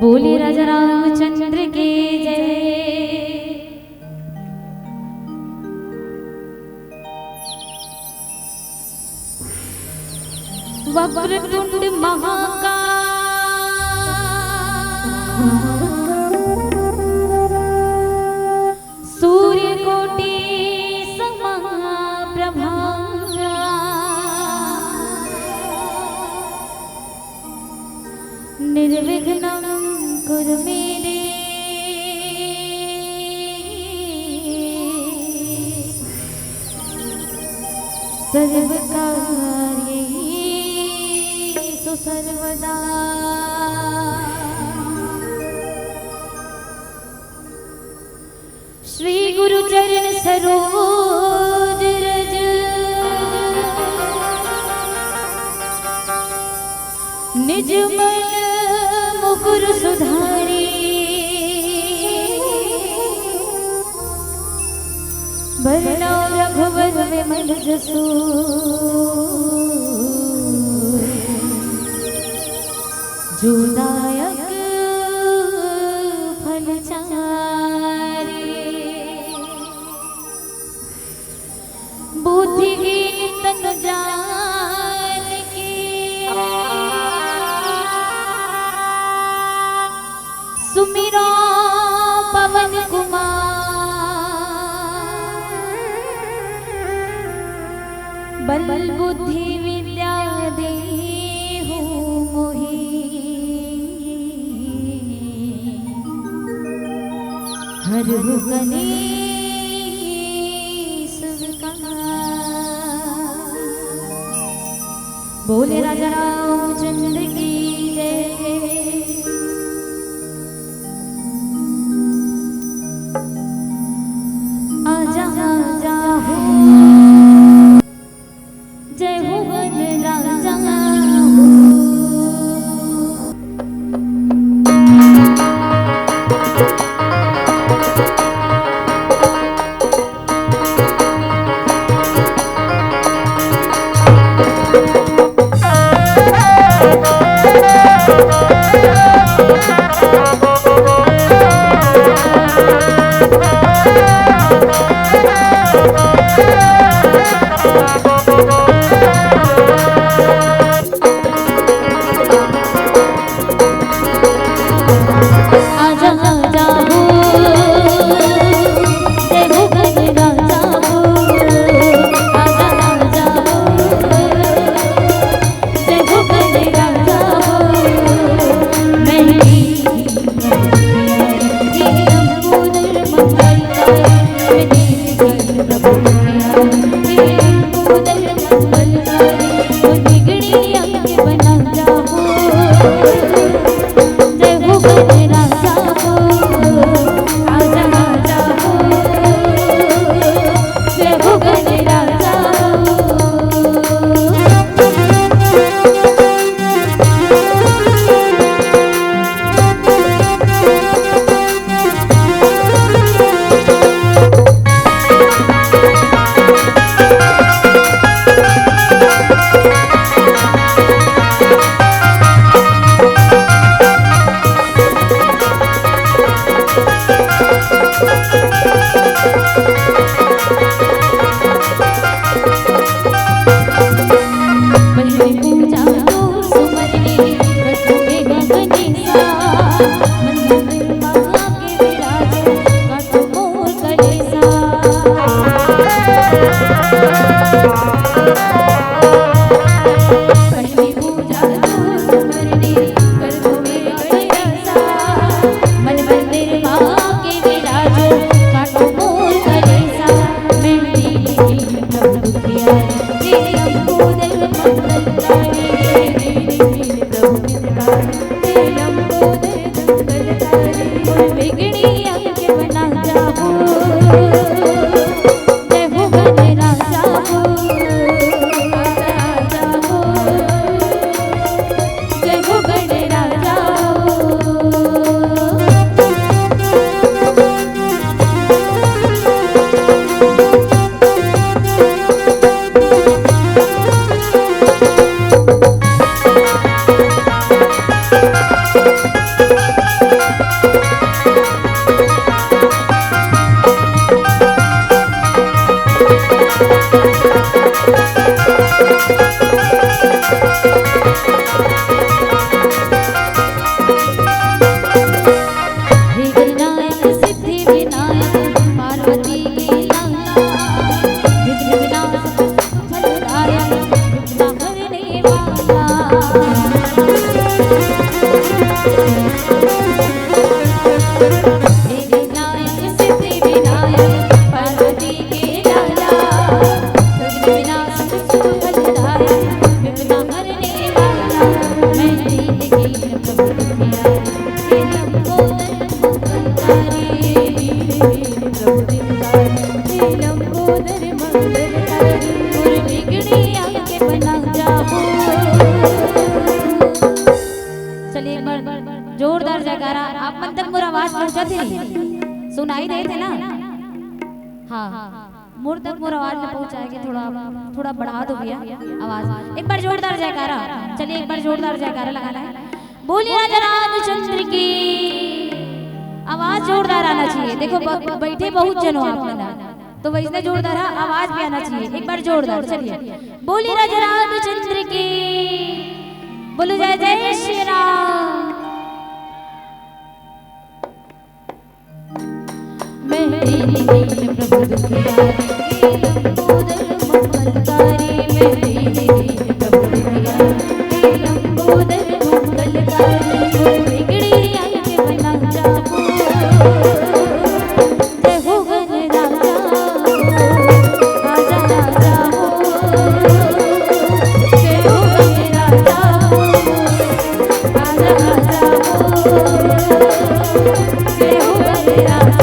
बोले राजा रामचंद्र की जय। वक्रतुंड महाकाय सूर्यकोटि समप्रभा निर्विघ्नं कुरु मे देव सर्वकार्येषु सर्वदा। श्री गुरु चरण सरोज रज निज मन मुकुर सुधारी बरनौ रघुवर विमल जसु जो दायक फल चारि। बुद्धिहीन तनु जानिके सुमिरो पवन कुमार बल बुद्धि विद्या देहु मोहि। हरहु कलेश विकार। बोले राजा रामचंद्र की जय। आजा आजा हो जय हो वन राजा हो। जोरदार जयकारा। आप मन तक मोर आवाज पहुंचा थी, सुनाई दे थे ना? हाँ, मोर तक मोर आवाज में पहुंचाएगी। थोड़ा बढ़ा दो भैया आवाज। एक बार जोरदार जयकारा। चलिए एक बार जोरदार जयकारा लगाना है। बोलिए राजा रामचंद्र की। आवाज जोरदार आना चाहिए। देखो बैठे बहुत जन हो आप लोग, तो वैसे जोरदार आवाज भी आना चाहिए। एक बार जोरदार। चलिए बोलिए राजा रामचंद्र की। बोलो जय जय श्री राम। प्रभु दुखियारी लंबोदर मंगलकारी। मैं दीन प्रभु दुखियारी लंबोदर मंगलकारी। बिगड़ी आंखें बना जाऊं। जय हो गण राजा आजा राजा हो। जय हो गण राजा आजा राजा हो। जय हो गण राजा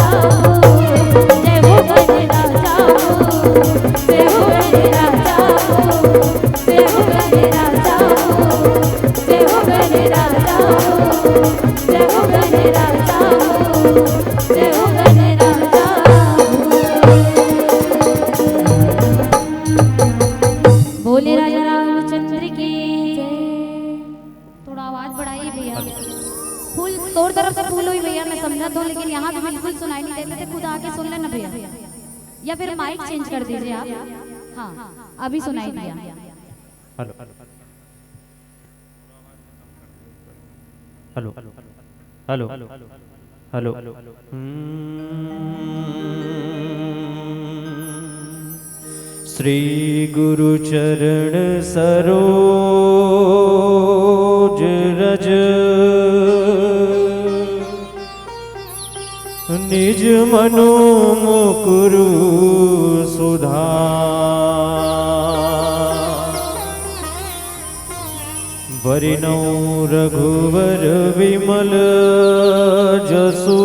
बोले राजा रामचंद्र की। थोड़ा आवाज बढ़ाइए भैया। फूल तोड़ तरफ से फूल हुई भैया, मैं समझा तो, लेकिन यहाँ पे बिल्कुल सुनाई नहीं देते थे। खुद आके सुन लेना भैया, या फिर माइक चेंज कर दीजिए आप। हाँ अभी सुनाई दिया। Hello hello hello hello hello. Shri गुरु चरण सरोज रज निज मनो मुकुरु सुधा। वरिणौ रघुवर विमल जसु।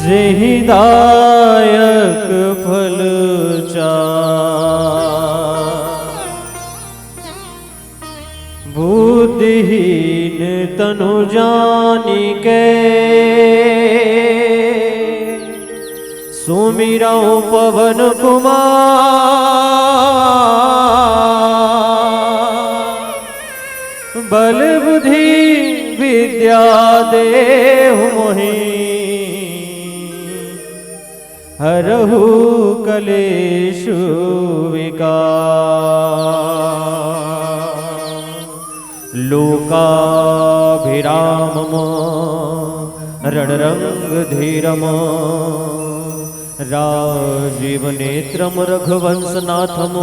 जेहि दायक फल बुद्धिहीन तनु जानिके। सुमिरौ पवन कुमार। बल बुद्धि विद्या देहु मोहि। हरहु कलेषु विकार। लोकाभिरामम् रणरंग धीरम राजीव नेत्रम रघुवंशनाथम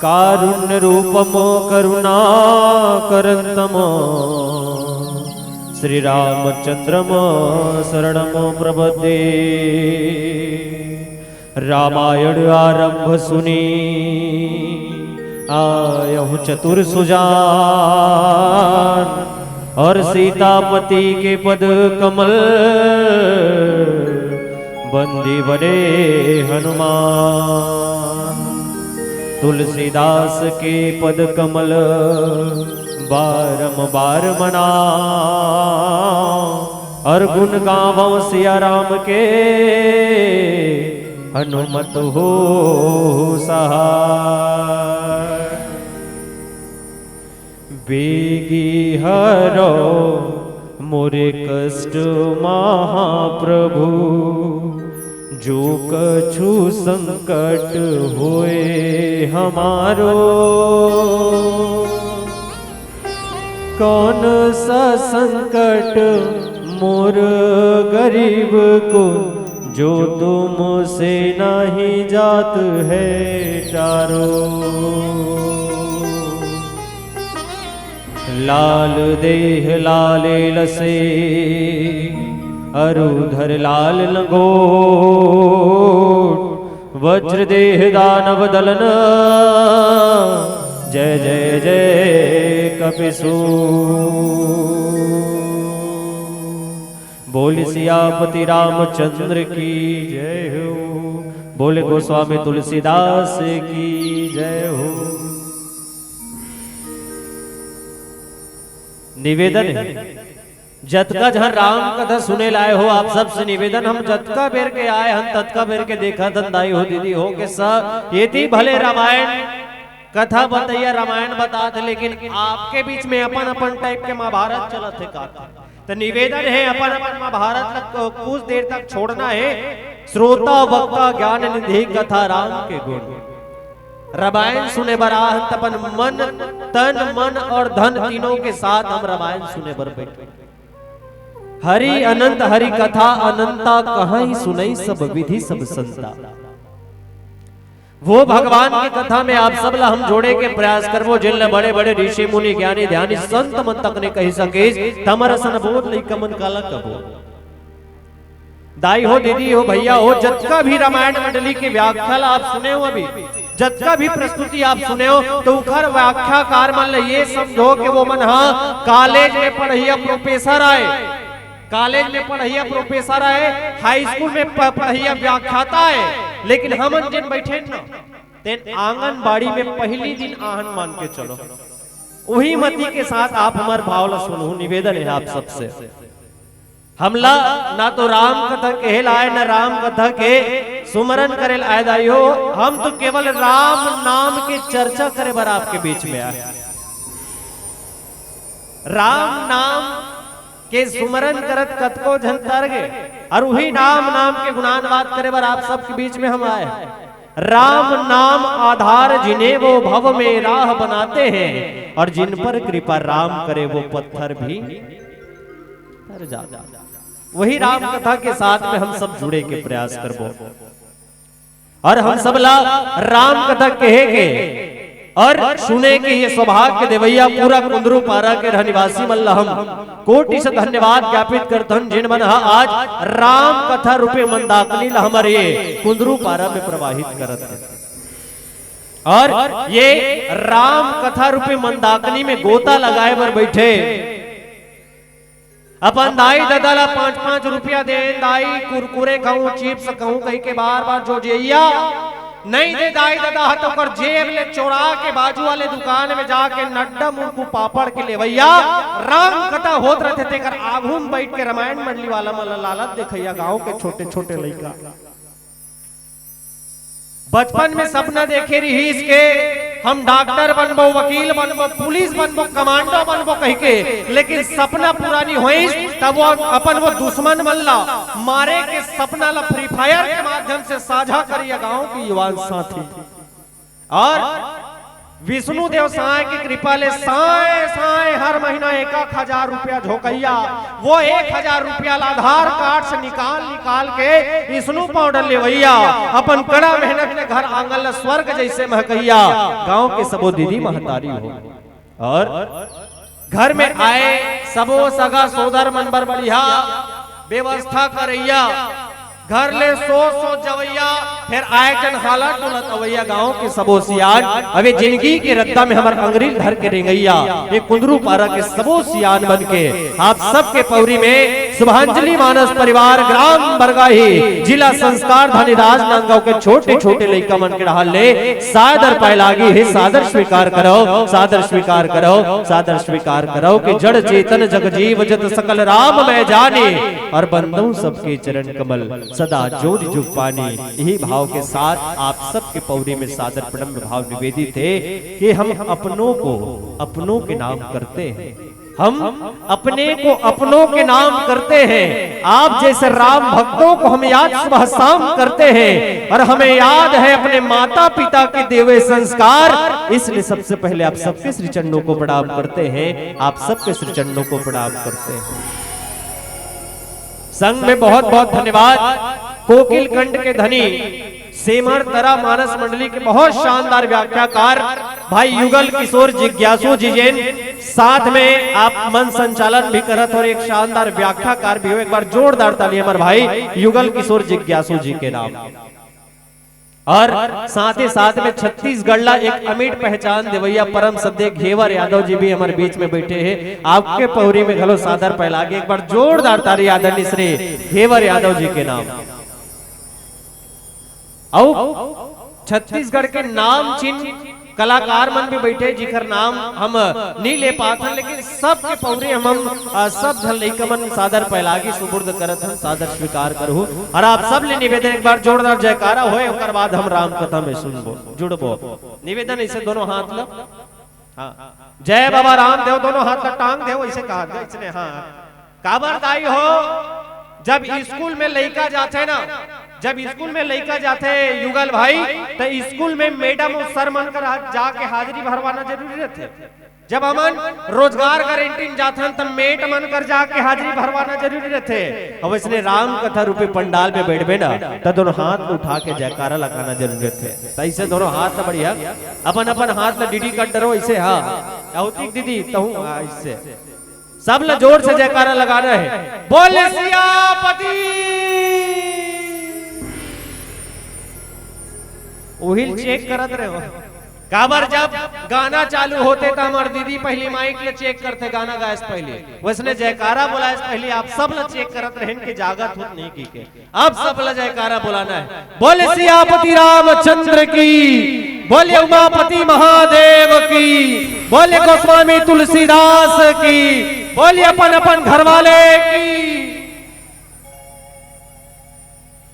कारुण्य रूपम करुणाकरंतम श्री रामचंद्रम शरणम प्रपद्ये। रामायण आरंभ सुनी आयहु चतुर सुजान और सीतापति के पद कमल बंदी बने हनुमान। तुलसीदास के पद कमल बारंबार मना और गुण गावों सिया राम के हनुमत हो सहाय। बेगी हरो मोरे कष्ट महाप्रभु जो कछु संकट होए हमारो। कौन सा संकट मोर गरीब को जो तुमसे नहीं जात है टारो। लाल देह लाले लसे अरुधर लाल लंगोट वज्र देह दानव दलन जय जय जय कपिसूर। बोल सियापति रामचंद्र की जय हो। बोले गोस्वामी तुलसीदास की जय हो। निवेदन है जतका जहाँ राम कथा सुने लाए हो आप सबसे निवेदन हम जतका बेर के आए हम ततका बेर के देखा धंधाई हो दीदी हो के सब ये थी भले रामायण कथा बताइए रामायण बता थे लेकिन आपके बीच में अपन अपन टाइप के महाभारत चलत है का। तो निवेदन है अपन अपन महाभारत कुछ देर तक छोड़ना है। श्रोता वक्ता ज्ञान निधि कथा राम के गुण रामायण सुने बराह तपन मन तन मन और धन तीनों के साथ हम रामायण सुने बर बैठे। हरि अनंत हरि कथा अनंता कहाँ ही सुनई सब विधि सब संता। वो भगवान की कथा में आप सब ला हम जोड़े के प्रयास करवो जिन बड़े बड़े ऋषि मुनि ज्ञानी ध्यानी संत मन तक ने कही सके तमरसन बोध नहीं कमन काला कबो। दाई हो दीदी हो भैया हो जतका भी रामायण मंडली की व्याख्या आप सुने हो अभी जतका भी प्रस्तुति आप सुने हो तो उखर व्याख्याकार मन ये समझो कि वो मन हाँ कॉलेज में पढ़िया प्रोफेसर आए कॉलेज में पढ़िया प्रोफेसर आए हाई स्कूल में पढ़िया व्याख्याता है लेकिन हम जिन बैठे ना तेन आंगनबाड़ी में पहली दिन आहन मान के चलो वही मती के साथ आप हमारे भाव ला सुनो। निवेदन है आप सबसे हमला ना तो राम कथा कहे लाए न राम कथा के सुमरन करे लाए दाई हो। हम तो केवल राम नाम के चर्चा करे बर आपके बीच में आए। राम नाम के सुमरन करत कतको झन तर गए और वही नाम नाम के गुणानवाद करे बर आप सबके बीच में हम आए। राम नाम आधार जिन्हें वो भव में राह बनाते हैं और जिन पर कृपा राम करे वो पत्थर भी तर जाता। वही राम कथा के साथ में हम सब जुड़े के प्रयास करबो और हम सब ला राम कथा कहे के और सुने के ये सौभाग्य देवैया पूरा कुंदरू पारा के रहनिवासी मल्ला हम कोटि से धन्यवाद ज्ञापित करतन जिन मन आज राम कथा रूपे मंदाकिनी ला हमारे ये कुंदरू पारा में प्रवाहित करत है। और ये राम कथा रूपे मंदाकिनी में गोता लगाए बर बैठे अपन दाई दादा ला 5-5 रुपया दे दाई कुरकुरे कहूं चिप्स कहूं कहीं के बार बार जो जइया नहीं दे दाई दादा हत ओकर जेब ले चोरा के बाजू वाले दुकान में जाके नड्डा मुर्कू पापड़ के लेवैया राम कथा होत रहते तेकर आगू में बैठ के रामायण मंडली वाला मला लालत देखैया गांव के छोटे छोटे लइका बचपन में सपना देखे रही इसके हम डॉक्टर बनबो वकील बनबो पुलिस बनबो कमांडो बनबो कह के लेकिन सपना पूरा नहीं हुई तब वो अपन वो दुश्मन मल्ला मारे के सपना ला फ्री फायर के माध्यम से साझा करिए गांव की युवा साथी। और विष्णु देव साय की कृपा ले साय साय हर महीना 1,000 रुपया झोकैया, वो 1,000 रुपया आधार कार्ड से निकाल के विष्णु पाउडर लेवैया, अपन कड़ा मेहनत के घर आंगन स्वर्ग जैसे महकैया, गांव के सबो दीदी महतारी हो और घर में आए सबो सगा सोदर मनबर बढ़िया व्यवस्था करैया, घर ले सो जवैया, फिर आए जन हालत डुलत अवैया, गांव के सबो सियान अबे जिंदगी के रद्दा में हमार अंग्रेज धर के रेंगैया, ये कुंदरू पारा के सबो सियान बन के आप सबके पौरी में शुभांजलि मानस परिवार ग्राम बरगाही जिला संस्कार धनी राजनांदगांव के छोटे छोटे लइका मन के रहल ले सादर पाए लागी है, सादर स्वीकार करो, सादर स्वीकार करो, सादर स्वीकार करो कि जड़ चेतन जग जीव जत सकल राम मैं जाने और बंदों सबके चरण कमल सदा जोड़ जुग पानी। यही भाव के साथ आप सबके पौरी में सादर प्रणम्र भाव निवेदित है कि हम अपनों को अपनों के नाम करते हैं, हम अपने को अपनों के नाम करते हैं, आप जैसे राम भक्तों को हम याद सुबह शाम करते हैं और हमें याद है अपने माता पिता के देवे संस्कार, इसलिए सबसे पहले आप सबके श्री चरणों को प्रणाम करते हैं, आप सबके श्री चरणों को प्रणाम करते हैं। संघ में बहुत बहुत धन्यवाद कोकिल कंठ के धनी सेमर तरा मानस मंडली के बहुत शानदार व्याख्याकार भाई युगल किशोर जिज्ञासु जी जैन, साथ में आप मन संचालन भी करत और एक शानदार व्याख्याकार भी हो, एक बार जोरदार ताली हमारे भाई युगल किशोर जिज्ञासु जी के नाम। और साथ ही साथ में छत्तीसगढ़ ला एक अमीट पहचान देवैया परम सद्य घेवर यादव जी भी हमारे बीच में बैठे हैं, आपके पौरी में घलो सादर पहलागे, एक बार जोरदार ताली आदरणीय श्री घेवर यादव जी के नाम। और छत्तीसगढ़ के नाम चिन्ह कलाकार मन भी बैठे जिकर नाम हम नहीं ले पाते, लेकिन सबके पौरे हम सब धन लइका मन सादर पहलागी सुपुर्द करत हम, सादर स्वीकार करहु और आप सब ले निवेदन एक बार जोरदार जयकारा होए, ओकर बाद हम राम कथा में सुनबो जुड़बो। निवेदन ऐसे दोनों हाथ लो, हाँ जय बाबा रामदेव, दोनों हाथ ला टांग देव ऐसे कहा इसने, हाँ काबरदाई हो। जब स्कूल में लइका जाते ना, जब स्कूल में लइका जाते युगल भाई, तो स्कूल में मैडम और सर मन कर जाके हाजिरी भरवाना जरूरी रहते। जब हमन रोजगार गारंटी जाते हैं तब मेट मन कर जाके हाजिरी भरवाना जरूरी रहते। अब इसने राम कथा रूपी पंडाल में बैठबे ना तो दोनों हाथ उठा के जयकारा लगाना जरूरी रहते। तो ऐसे दोनों हाथ बढ़िया अपन अपन हाथ में डीडी कट डरो ऐसे, हाँ औतिक दीदी तो ऐसे सब ल जोर से जयकारा लगाना है, बोले सियापति। ओहिल चेक करत रहे हो काबर, जब गाना चालू होते तो हमारे दीदी पहली माइक ले चेक करते गाना गाए पहले, वैसने जयकारा बुलाए पहले आप सब ल चेक करत रहे कि जागत हो नहीं की के, अब सब ल जयकारा बुलाना है। बोले सियापति रामचंद्र की, बोले उमापति महादेव की, बोले गोस्वामी तुलसीदास की, बोले अपन अपन घर वाले की।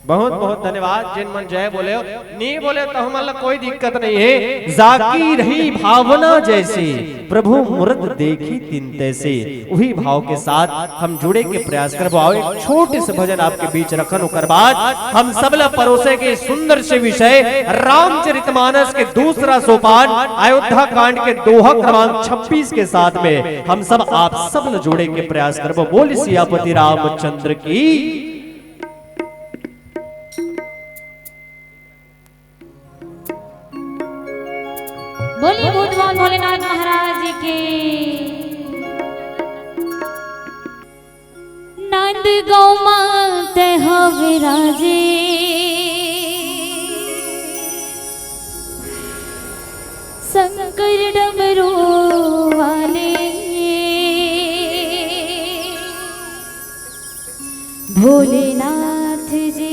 बहुत बहुत धन्यवाद जिन मन जय बोले हो, नहीं बोले तो हमारा कोई दिक्कत नहीं है। जाकी रही भावना जैसे प्रभु मूर्त देखी तिन तैसे, वही भाव के साथ हम जुड़े के प्रयास करबो। एक छोटे से भजन आपके बीच रखन, ओकर बाद हम सबला परोसे के सुंदर से विषय रामचरितमानस के दूसरा सोपान अयोध्या कांड के दोहा क्रमांक 26 के साथ में हम सब आप सबला जुड़े के प्रयास करबो। बोल सियापति रामचंद्र की। बोलिए भूतवान भोलेनाथ महाराज के। नंद गौ माते हो विराजे, शंकर डमरू वाले, भोलेनाथ जी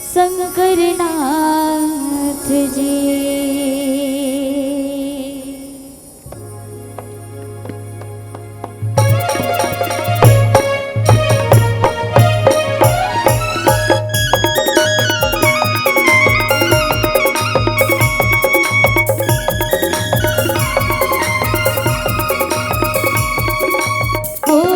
शंकर नाथ जी। Oh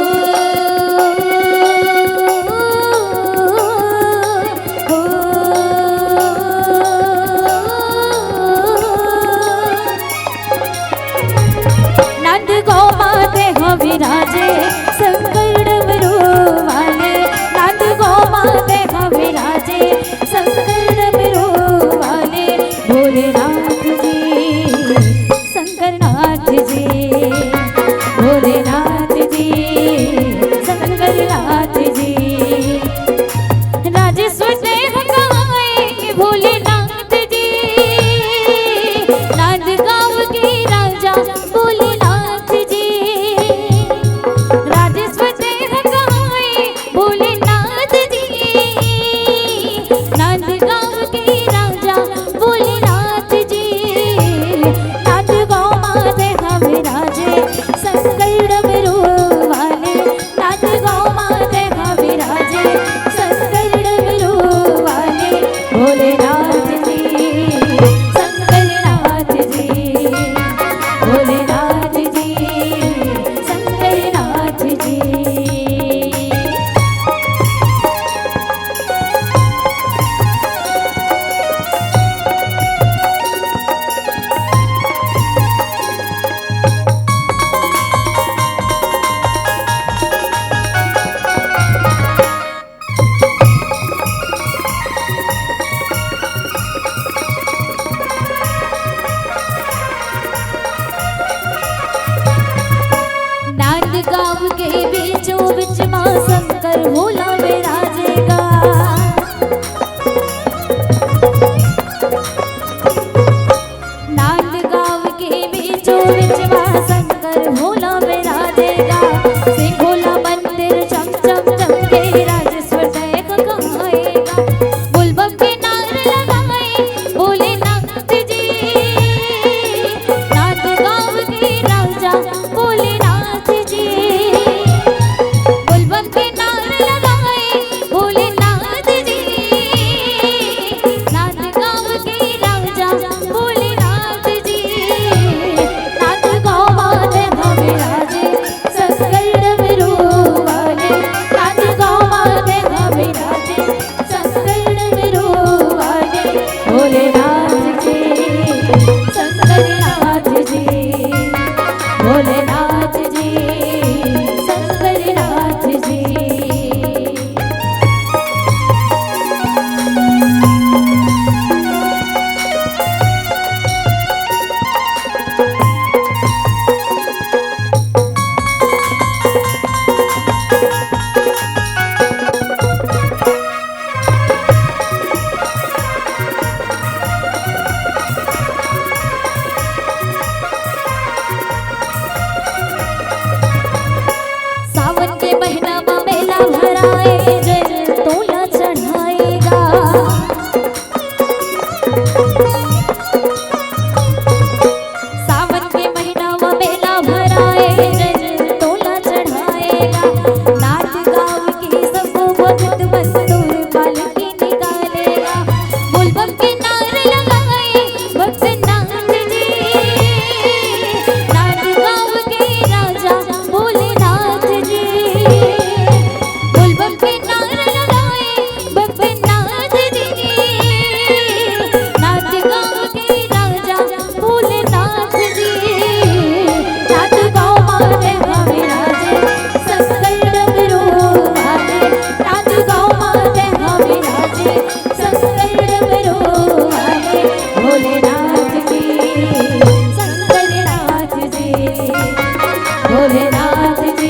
भोलेनाथ जी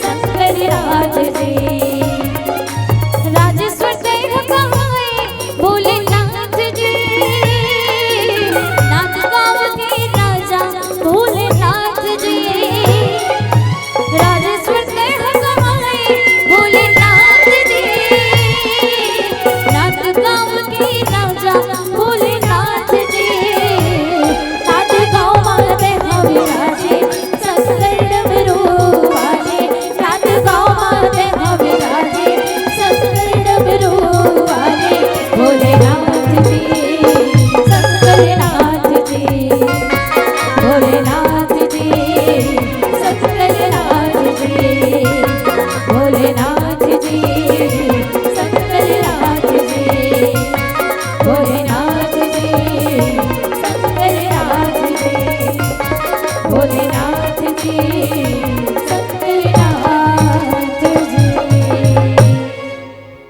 शंकर राज जी राजेश्वर देह कहाए भोलेनाथ जी नाथ गाँव के राजा भोलेनाथ जी राजेश्वर देह कहाए भोलेनाथ जी नाथ गाँव के राजा भोलेनाथ जी नाथ गाँव माते हविराजे शंकर डमरू वाले नाथ गाँव माते हविराजे शंकर डमरू वाले भोलेनाथ जी शंकरनाथ जी भोलेनाथ जी शंकरनाथ जी भोलेनाथ जी शंकरनाथ जी भोलेनाथ जी शंकरनाथ जी भोलेनाथ जी शंकरनाथ जी।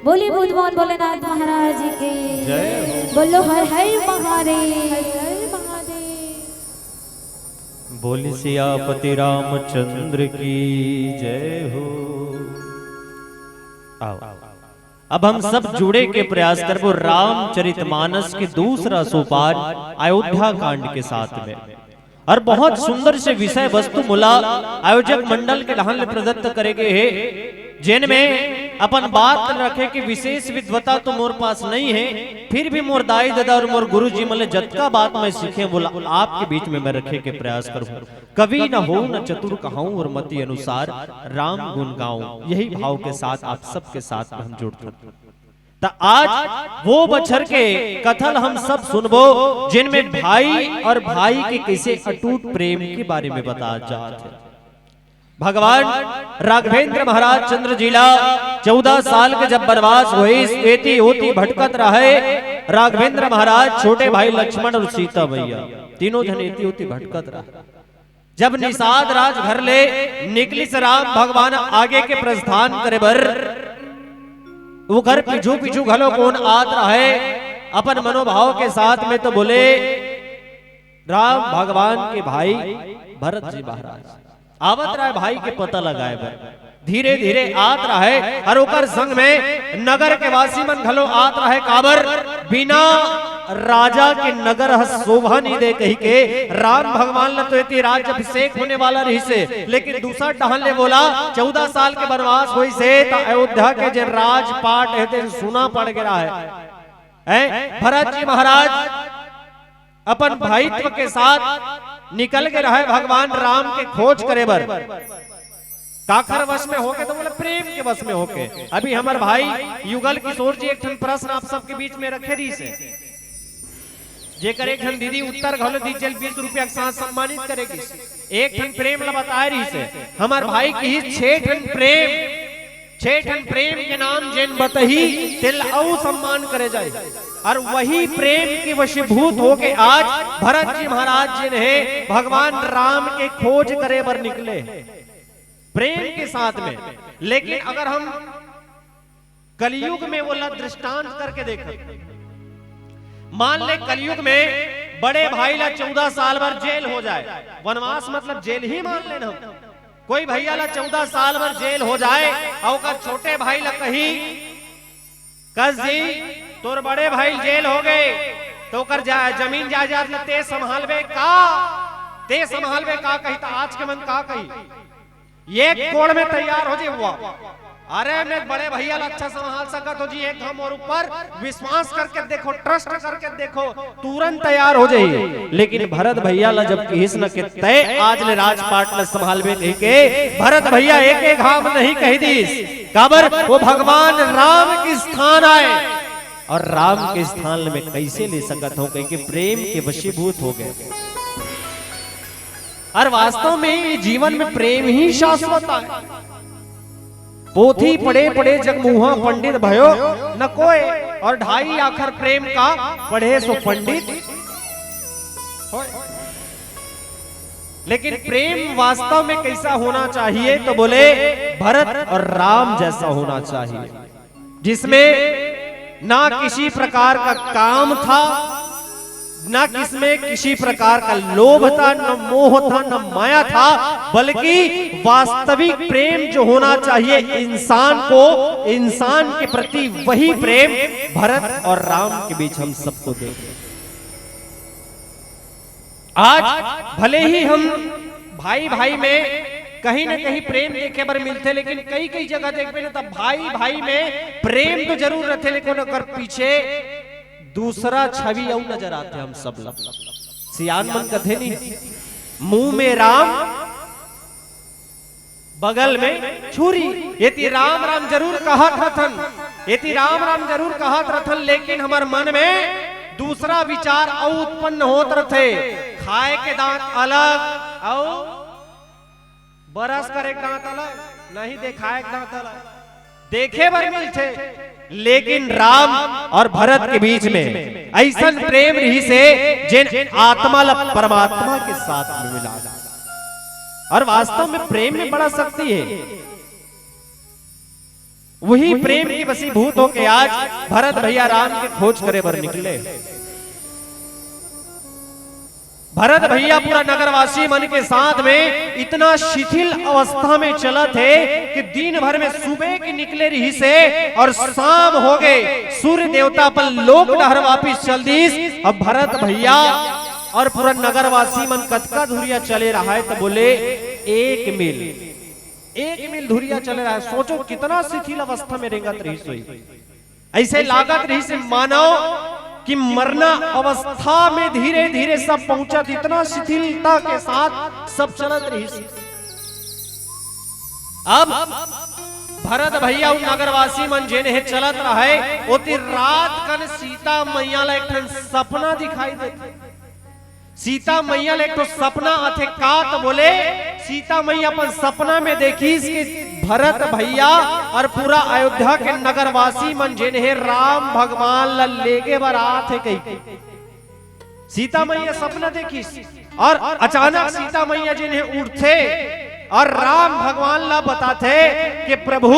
बोली भूतमोहन भोलेनाथ महाराज जी की जय हो। बोलो हर हर महादेव हर महादेव। बोली सियापति रामचंद्र की जय हो। आओ अब हम सब जुड़े के प्रयास करबो रामचरितमानस के दूसरा सोपान अयोध्या कांड के साथ में और बहुत सुंदर से विषय वस्तु मुला आयोजक मंडल के लहन प्रदत्त करेगे है जिनमें अपन बात रखे कि विशेष विद्वता तो मोर पास नहीं है फिर भी मोर दाई दादा और मोर गुरु जी मले जतका बात मैं सीखे बोला आपके बीच में मैं रखे के प्रयास करूं कवि न हो न चतुर कहूं और मति अनुसार राम गुण गाऊं यही भाव के साथ आप सबके साथ हम जुड़ते तो आज वो बछर के कथन हम सब सुनबो जिनमें भाई और भाई के कैसे अटूट प्रेम के बारे में बताया जाता है। भगवान राघवेंद्र महाराज चंद्र जिला 14 साल के जब वनवास हुए एती होती भटकत रहे राघवेंद्र महाराज छोटे भाई लक्ष्मण और सीता मैया तीनों जन एती होती भटकत रहे। जब निषाद राज घर ले निकली से राम भगवान आगे के प्रस्थान करे बर वो घर पीछू पीछू घलो कौन आत रहे अपन मनोभाव के साथ में तो बोले राम भगवान के भाई भरत जी महाराज आवत रहा भाई के पता लगाए बर धीरे धीरे आत रहे और ओकर संग में नगर के वासी मन घलो आत रहे काबर बिना राजा के नगर शोभा नहीं दे कही के राम भगवान तो इतनी राज्य अभिषेक होने वाला रही से लेकिन दूसरा टहल ने बोला 14 साल के वनवास हुई से तो अयोध्या के जो राजपाट है सुना पड़ गया है भरत जी महाराज अपन भाईत्व के साथ निकल के रहे भगवान राम के खोज करे बर काखर वश में होके तो बोले प्रेम के वश में होके अभी हमारे भाई युगल किशोर जी एक ठन प्रश्न आप सबके बीच में रखे रही से जेकर एक ठन दीदी उत्तर घलो दी चल 20 रुपया के साथ सम्मानित करेगी एक ठन प्रेम ला बताए रही से हमारे भाई की 6 ठन प्रेम के नाम जिन बतही तिल औ सम्मान करे जाए और वही प्रेम के वशीभूत होके आज भरत जी महाराज जिन्हें भगवान राम के खोज करे बर निकले प्रेम के साथ में। लेकिन अगर हम कलयुग में वो दृष्टांत करके देखें मान ले कलयुग में बड़े भाई ला 14 साल भर जेल हो जाए वनवास मतलब जेल ही मान लेना कोई भैया ला 14 साल भर जेल हो जाए और छोटे भाई ला कही कस जी तोर बड़े भाई जेल हो गए तो कर जमीन जायदाद ते संभालवे का कही तो आज के मन का कही एक कोड़ में तैयार हो जी हुआ अरे मैं बड़े भैया अच्छा संभाल सकत हो जी एक हम और ऊपर विश्वास करके देखो ट्रस्ट करके देखो तुरंत तैयार हो जाइए। लेकिन भरत भैया ला जब किस न के तय आज ले राजपाट ला संभालवे कही के भरत भैया एक घाम नहीं कही दीस काबर वो भगवान राम के स्थान आए और राम के स्थान में कैसे ले सकत हो कहीं के प्रेम के वशीभूत हो गए और वास्तव में जीवन में प्रेम ही शाश्वत है। पोथी पढ़े पढ़े जगमुहा पंडित भयो न कोई और 2.5 आखर प्रेम का पढ़े सो पंडित। लेकिन प्रेम वास्तव में कैसा होना चाहिए तो बोले भरत और राम जैसा होना चाहिए जिसमें ना किसी प्रकार का काम था ना किसमें किसी प्रकार का लोभ था, न मोह था, न माया था, बल्कि वास्तविक प्रेम जो होना चाहिए इंसान को, इंसान के प्रति, वही प्रेम भरत और राम के बीच हम सबको देखें। आज भले ही हम भाई भाई में कहीं ना कहीं प्रेम देखे पर मिलते, लेकिन कई कई जगह देखते ना तब भाई भाई में प्रेम तो जरूर रहते, लेकिन अगर पीछे दूसरा छवि और नजर आते हम सब लोग। सियान मन कथे नहीं, मुंह में राम बगल में छुरी, ये राम राम जरूर कहत रथन, ये राम राम जरूर कहत रथन, लेकिन हमार मन में दूसरा विचार और उत्पन्न होत रथे। खाए के दांत अलग और बरस कर एक दांत अलग, नहीं देखाए एक दांत अलग, देखे बर मिलते, लेकिन राम और भरत के बीच में ऐसा प्रेम रही से जिन आत्मा परमात्मा के साथ में मिला। और वास्तव में प्रेम में बड़ा शक्ति है। वही प्रेम की वशीभूत होके आज भरत भैया राम के खोज करे बर निकले। भरत भैया पूरा नगरवासी मन के साथ में इतना शिथिल अवस्था में चला थे कि दिन भर में सुबह के निकले रही से और शाम हो गए, सूर्य देवता पर लोक डहर वापिस चल दीस। अब भरत भैया और पूरा नगरवासी मन कतका धुरिया चले रहा है, तो बोले 1 मील धुरिया चले रहा है। सोचो कितना शिथिल अवस्था में रेंगत रही सोई, ऐसे लागत रही से मानो कि मरना अवस्था में धीरे धीरे सब पहुंचा, इतना शिथिलता के साथ सब चलत रही। अब भरत भैया उन नगरवासी मन जेने चलत रहे, ओती रात कन सीता मैया ला एक सपना दिखाई देते। सीता मैया ले एक तो सपना आथे का, तो बोले सीता मैया अपन सपना में देखी कि भरत भैया और पूरा अयोध्या के नगरवासी मन जिन्हें राम भगवान ला लेके बारात है कही। सीता मैया सपना देखी और अचानक सीता मैया जिन्हें उठते और राम भगवान ला बताते कि प्रभु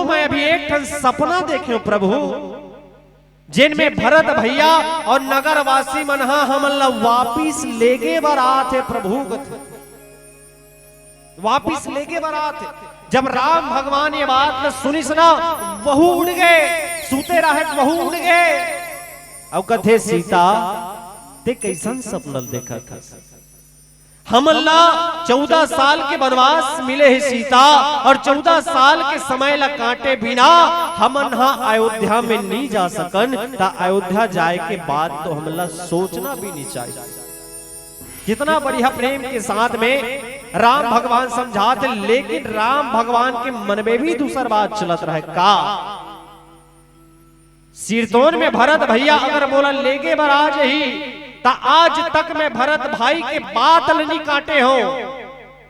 मैं अभी एक सपना देखे हूं प्रभु, जिनमें भरत भैया और नगरवासी मनहा हमन ला वापिस लेके बारात है प्रभु, वापिस लेके बारात है। जब राम भगवान ये बात सुनी सुना, वहू उड़ गए, सूते रहे वहू उड़ गए। अब कथे सीता ते कैसन सपना देखा था, हमला 14 साल के वनवास मिले है सीता, और 14 साल के समय ला काटे बिना हमन अयोध्या में नहीं जा सकन, ता अयोध्या जाए के बाद तो हमला सोचना भी नहीं चाहिए। कितना बढ़िया प्रेम के साथ में राम भगवान समझाते, लेकिन राम भगवान के मन में भी दूसर बात चलत रहे का। सिरतोन में भरत भैया अगर बोला लेके बराज ही, ता आज तक मैं भरत भाई के बात नहीं काटे हो।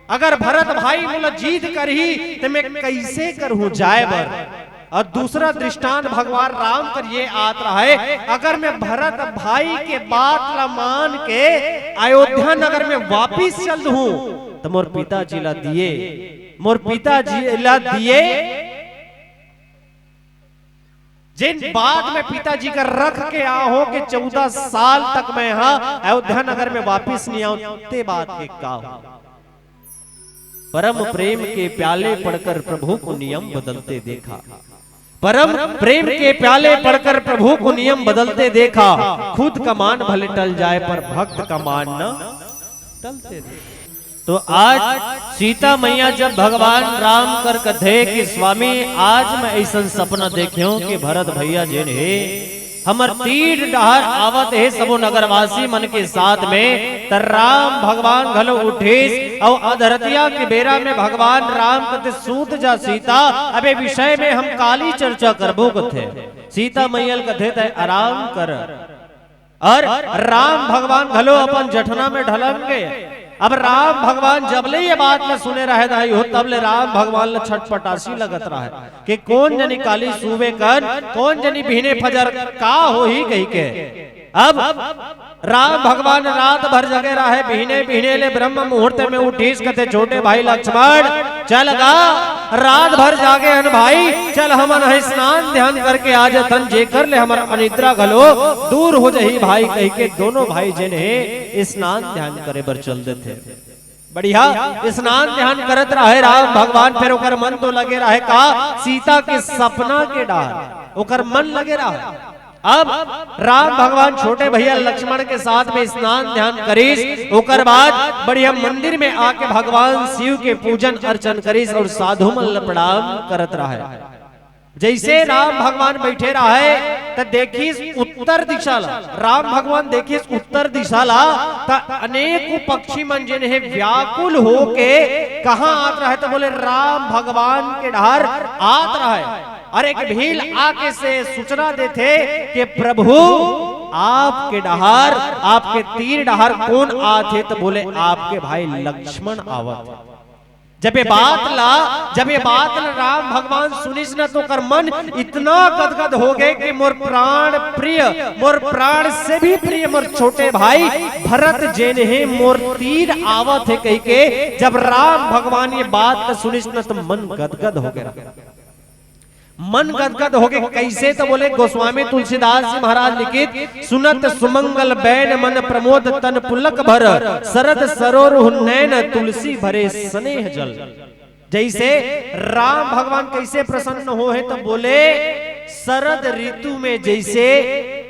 अगर भरत भाई बोला जीत कर ही तो मैं कैसे करूं जाए बर। और दूसरा दृष्टांत भगवान राम कर ये आत रहा है, अगर मैं भरत भाई के बात ला मान के अयोध्या नगर में वापिस चल दूं, तो मोर पिताजी ला दिए जिन बाद में पिताजी का रख के आओ कि 14 साल तक मैं यहाँ अयोध्या नगर में वापिस नहीं आऊं, ते बात के का। परम प्रेम के प्याले पढ़कर प्रभु को नियम बदलते देखा, परम प्रेम के प्याले पढ़कर प्रभु को नियम बदलते देखा। खुद का मान भले टल जाए पर भक्त का मान न टलते देखा। तो आज सीता मैया जब भगवान राम कर कथे कि स्वामी आज मैं ऐसा सपना देखियो कि भरत भैया जिन है हमर तीर डहर आवत है सबो नगरवासी मन के साथ में, तर राम भगवान घलो उठेस और अधरतिया के बेरा में भगवान राम कथे सूत जा सीता, अबे विषय में हम काली चर्चा करबो कथे। सीता मैयल कथे तय आराम कर, और राम भगवान घलो अपन जठना में ढलंगे। अब राम भगवान जबले ये बात न सुने रहे हो, तब ले राम भगवान ल छटपटासी लगत रहे कि कौन जनी काली सूबे कर, कौन जनी बिहने फजर का हो ही कही के। अब राम भगवान रात भर जगे रहे, बिहने बिहने ले ब्रह्म मुहूर्त में उठीस कथे छोटे भाई लक्ष्मण चल गा रात भर जागे हन भाई, चल हमन है स्नान ध्यान करके आज तन जे कर ले हमर अनिद्रा घलो दूर हो जही भाई कह के दोनों भाई जिन्हें स्नान ध्यान करे बर चल देते। बढ़िया स्नान ध्यान करत रहे राम भगवान, फिर ओकर मन तो लगे रहे का सीता के सपना के डार ओकर मन लगे रहा। अब राम भगवान छोटे भैया लक्ष्मण के साथ में स्नान ध्यान करीस, ओकर बाद बढ़िया मंदिर में आके भगवान शिव के पूजन अर्चन करीस और साधु मन प्रणाम करत रहे। जैसे राम भगवान बैठे रहे तो देखिस उत्तर दिशा ला, राम भगवान देखिस उत्तर दिशा ला तो अनेक पक्षी मन जिन्हें व्याकुल होके कहाँ आत रहे, तो बोले राम भगवान के डहर आत रहे। और एक भील आके से सूचना देते कि प्रभु आपके डहार आपके तीर डहार कौन आते, तो बोले आपके भाई लक्ष्मण आवत। जब ये बात ला राम भगवान सुनिस न तो कर मन इतना गदगद हो गए कि मोर प्राण प्रिय, मोर प्राण से भी प्रिय मोर छोटे भाई भरत जेने मोर तीर आवत है कह के जब राम भगवान ये बात सुनिस न तो मन गदगद हो गया। मन गदगद हो गए कैसे, तो बोले गोस्वामी तुलसीदास जी महाराज लिखित सुनत सुमंगल बैन मन प्रमोद तन पुलक भर शरद सरोरुह नैन तुलसी भरे स्नेह जल। जैसे राम भगवान कैसे प्रसन्न हो है, तो बोले शरद ऋतु में जैसे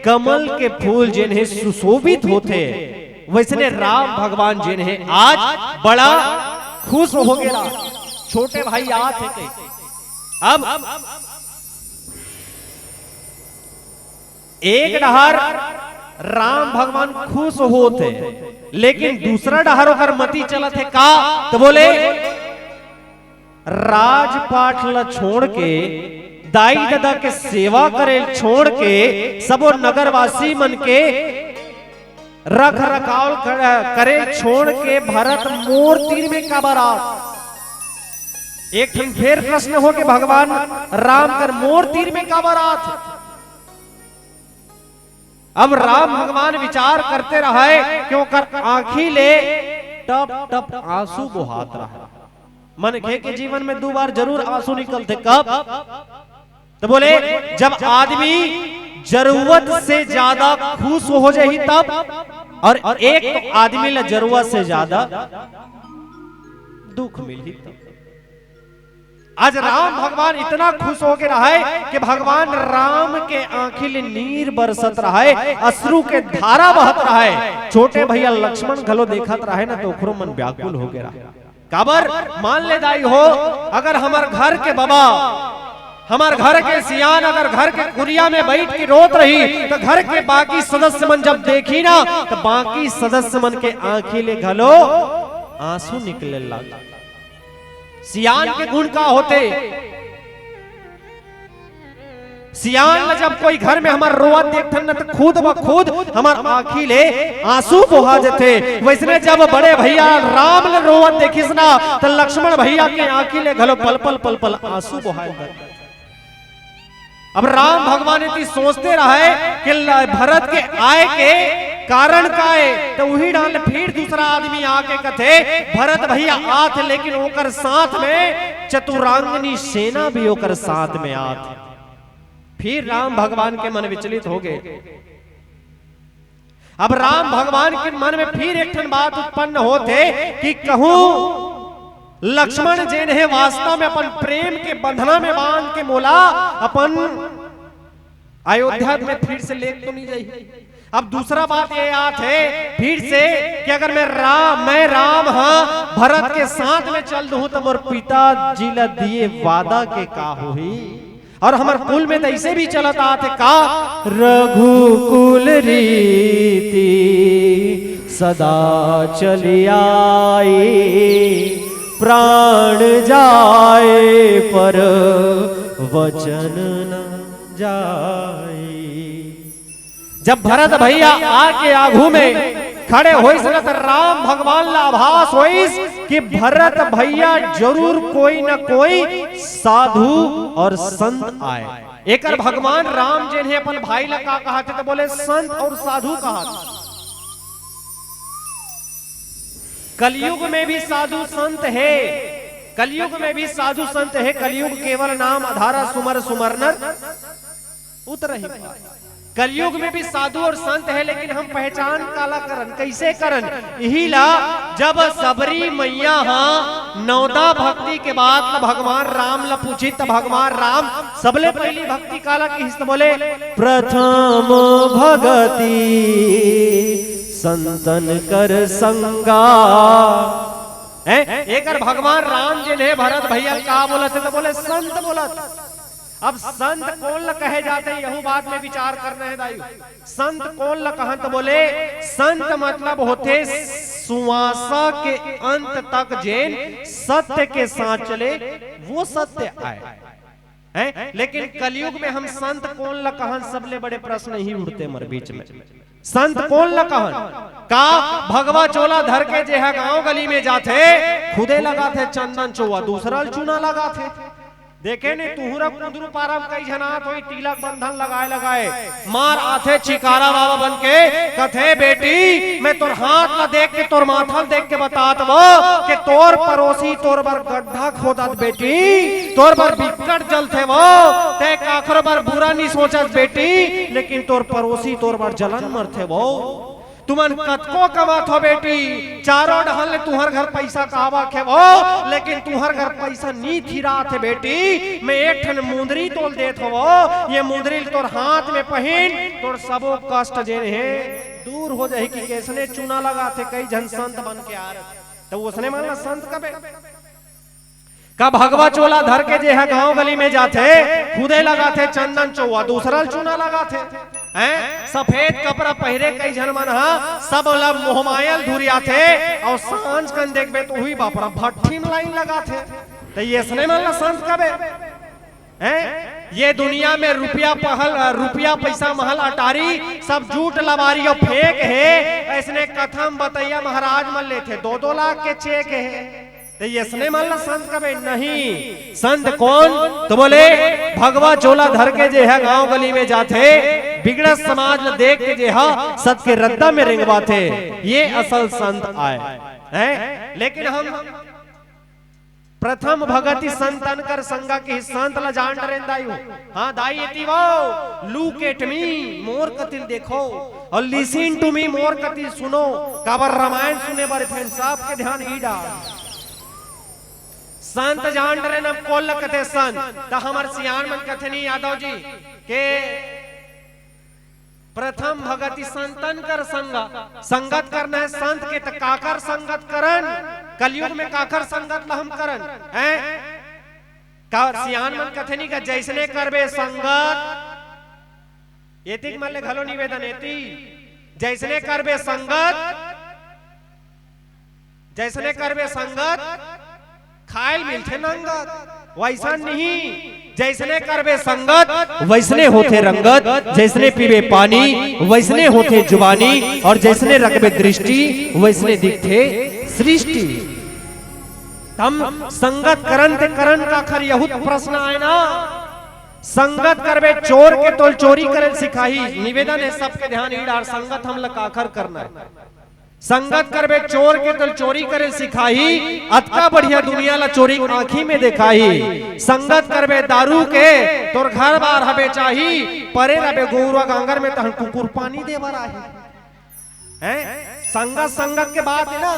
कमल के फूल जिन्हें सुशोभित होते वैसे राम भगवान जिन्हें आज बड़ा खुश हो गया। छोटे भाई आते थे। अब एक डहार राम भगवान खुश होते, लेकिन दूसरा डहार होकर मती चलत है का, तो बोले राजपाट ला छोड़ के दाई दादा के सेवा करे छोड़ के सबो नगरवासी मन के रख रखाव करे छोड़ के भरत मोर तीर में का बारात। एक फिर प्रश्न हो के भगवान राम कर मोर तीर में का बारात। अब राम भगवान विचार करते रहे क्यों कर आंखी ले टप टप आंसू बहात रहा। मन के जीवन में 2 बार जरूर आंसू निकलते, कब, तो बोले जब आदमी जरूरत से ज्यादा खुश हो जाए तब, और एक तो आदमी ला जरूरत से ज्यादा दुख मिली तब। आज राम भगवान इतना खुश हो के रहे कि भगवान राम के आंखी ले नीर बरसत रहे, अश्रु के धारा बहत रहे। छोटे भैया लक्ष्मण घलो देखत रहे ना तो ओकरो मन व्याकुल हो गया। काबर मान ले दाई हो, अगर हमार घर के बाबा हमार घर के सियान अगर घर के कुरिया में बैठ के रोत रही तो घर के बाकी सदस्य मन जब देखी ना तो बाकी सदस्य मन के आंखी ले घलो आंसू निकले लगा। सियान के गुण का होते, सियान जब कोई घर में हमार रोआ देखते न तो खुद ब खुद हमार आंखी ले आंसू बहा जाते। वैसे जब बड़े भैया राम ले रोआ देखिस ना तो लक्ष्मण भैया के आंखी ले घलो पल पल पल पल आंसू बहाए। अब राम भगवान इतनी सोचते रहे कि भरत के आए के कारण का है, तो वही डाल फिर दूसरा आदमी आके कथे भरत भैया आत, लेकिन ओकर साथ में चतुरांगनी सेना भी ओकर साथ में आत। फिर राम भगवान के मन विचलित हो गए। अब राम भगवान के मन में फिर एक बात उत्पन्न होते कि कहूं लक्ष्मण जिन है वास्तव में अपन प्रेम के बंधना में बांध के मोला अपन अयोध्या में फिर से लेक तो नहीं जाए। अब दूसरा बात ये आत है फिर से कि अगर मैं राम हाँ भरत के साथ में चल दूं तो मोर पिताजी ला दिए वादा के का होही, और हमार कुल में तो ऐसे भी चलता आते का रघुकुल रीति सदा चली आई, प्राण जाए पर वचन न जाए। जब भरत भैया आके आगू में खड़े होइस न तो राम भगवान ला आभास होइस कि भरत भैया जरूर कोई न कोई साधु और संत आए। एकर भगवान राम जिन्हें अपन भाई ला का कहते तो बोले संत और साधु कहते। कलयुग में भी साधु संत है, कलयुग में भी साधु संत है, कलयुग केवल नाम आधारा सुमर सुमरनर उतरहि पाए। कलयुग में भी साधु और संत है, लेकिन हम पहचान काला करन कैसे करन, यही ला जब सबरी मैया हाँ नौदा भक्ति के बाद भगवान राम ला पूछी, तो भगवान राम सबले पहली भक्ति काला की हिस्सा बोले प्रथम भगति संतन कर संगा। एक भगवान राम जिन्हें भरत भैया का बोलत है, तो बोले संत बोलत। अब संत कौन ल कहे जाते हैं, यहू बात में विचार करना है दायु। संत कौन ल कहा, तो बोले संत मतलब होते सुवासा के अंत तक जैन सत्य के साथ चले, वो सत्य आए हैं। लेकिन कलयुग में हम संत कौन ल कहा, सबले बड़े प्रश्न ही उठते मर बीच में। संत कौन ल कहा का भगवा चोला धर के जे है गांव गली में जाते, खुदे लगाते चंदन चौवा, दूसरा चूना लगाते। देखे ने तुहरा कुंदरू पारम कई जनात होई तिलक बंधन लगाए मार आथे चिकारा बाबा बन के कथे बेटी मैं तोर हाथ ला देख के तोर माथल देख के बतात वो कि तोर पड़ोसी तोर बर गड्ढा खोदत बेटी, तोर बर बिकट जलथे वो ते काखर बर बुरा नहीं सोचत बेटी, लेकिन तोर पड़ोसी तोर बर जलन मरथे वो। तुमन कतको कमात हो बेटी, चारों डहल तुहर घर पैसा कहावा खे वो, लेकिन तुहर घर पैसा नी थिरा थे बेटी। मैं एक ठन मुंदरी तोल देत हो वो, ये मुंदरी तोर हाथ में पहन तोर सबो कष्ट जे है दूर हो जाए। कि कैसने चूना लगा थे कई जन संत बन के आ रहे, तो उसने माना संत कबे का भगवा चोला धर के जे है गांव गली में जाते, खुदे लगाते चंदन चौवा, दूसरा चूना लगाते हैं। सफेद कपड़ा पहरे कई जन मन सब मोहमायल धुरिया थे, और सांझ कन देखबे तो हुई बापरा भट्ठी में लाइन लगाते। तो ये सने मन संत कबे हैं। ये दुनिया में रुपया पैसा महल अटारी सब झूठ लबारी और फेक है। ऐसने कथम बतैया महाराज मन लेते 2-2 लाख के चेक है। तो ये सने मान ला संत कबे नहीं। संत कौन, तो बोले भगवा चोला धर के जे है गांव गली में जाते, बिगड़ा समाज न देख के जे है सत के रद्दा में रेंगवाते, ये असल संत आए हैं। लेकिन हम प्रथम भगति संतन कर संगा की संत ला जान डरें दायु। हाँ दाई एती वो लुक एट मी मोर कतिल देखो और लिसन टू मी मोर कतिल सुनो। काबर रामायण सुने बारे फ्रेंड साहब के ध्यान ही डाल। संत जान डरे न कोल कथे संत, तो हमार सियान मन कथे नहीं यादव जी के प्रथम भगति संतन कर संगा। संगत करना है संत के, तो काकर संगत करन, कलयुग में काकर संगत ला हम करन हैं। का सियान मन कथे नहीं का जैसने करबे संगत, एतिक मन ले घलो निवेदन एती, जैसने करबे संगत, जैसने करबे संगत खायल मिलते नंगत, वैसा नहीं। जैसने करबे संगत वैसने होते रंगत, जैसने पीबे पानी वैसने होते जुबानी, और जैसने रखबे दृष्टि वैसने दिखते सृष्टि। तम संगत करन ते करन का खर यहुत प्रश्न आए ना। संगत करबे चोर के तोल चोरी करे सिखाही। निवेदन है सबके ध्यान ही डार, संगत हम लकाखर करना है। संगत करबे चोर के तल चोरी करे सिखाही, अतका बढ़िया दुनिया ला चोरी आंखी में दिखाही। संगत करबे दारू के तोर घर बार हबे चाही, परे रबे गौरा गांगर में तहन कुकुर पानी दे बर आही हैं। संगत के बात है ना।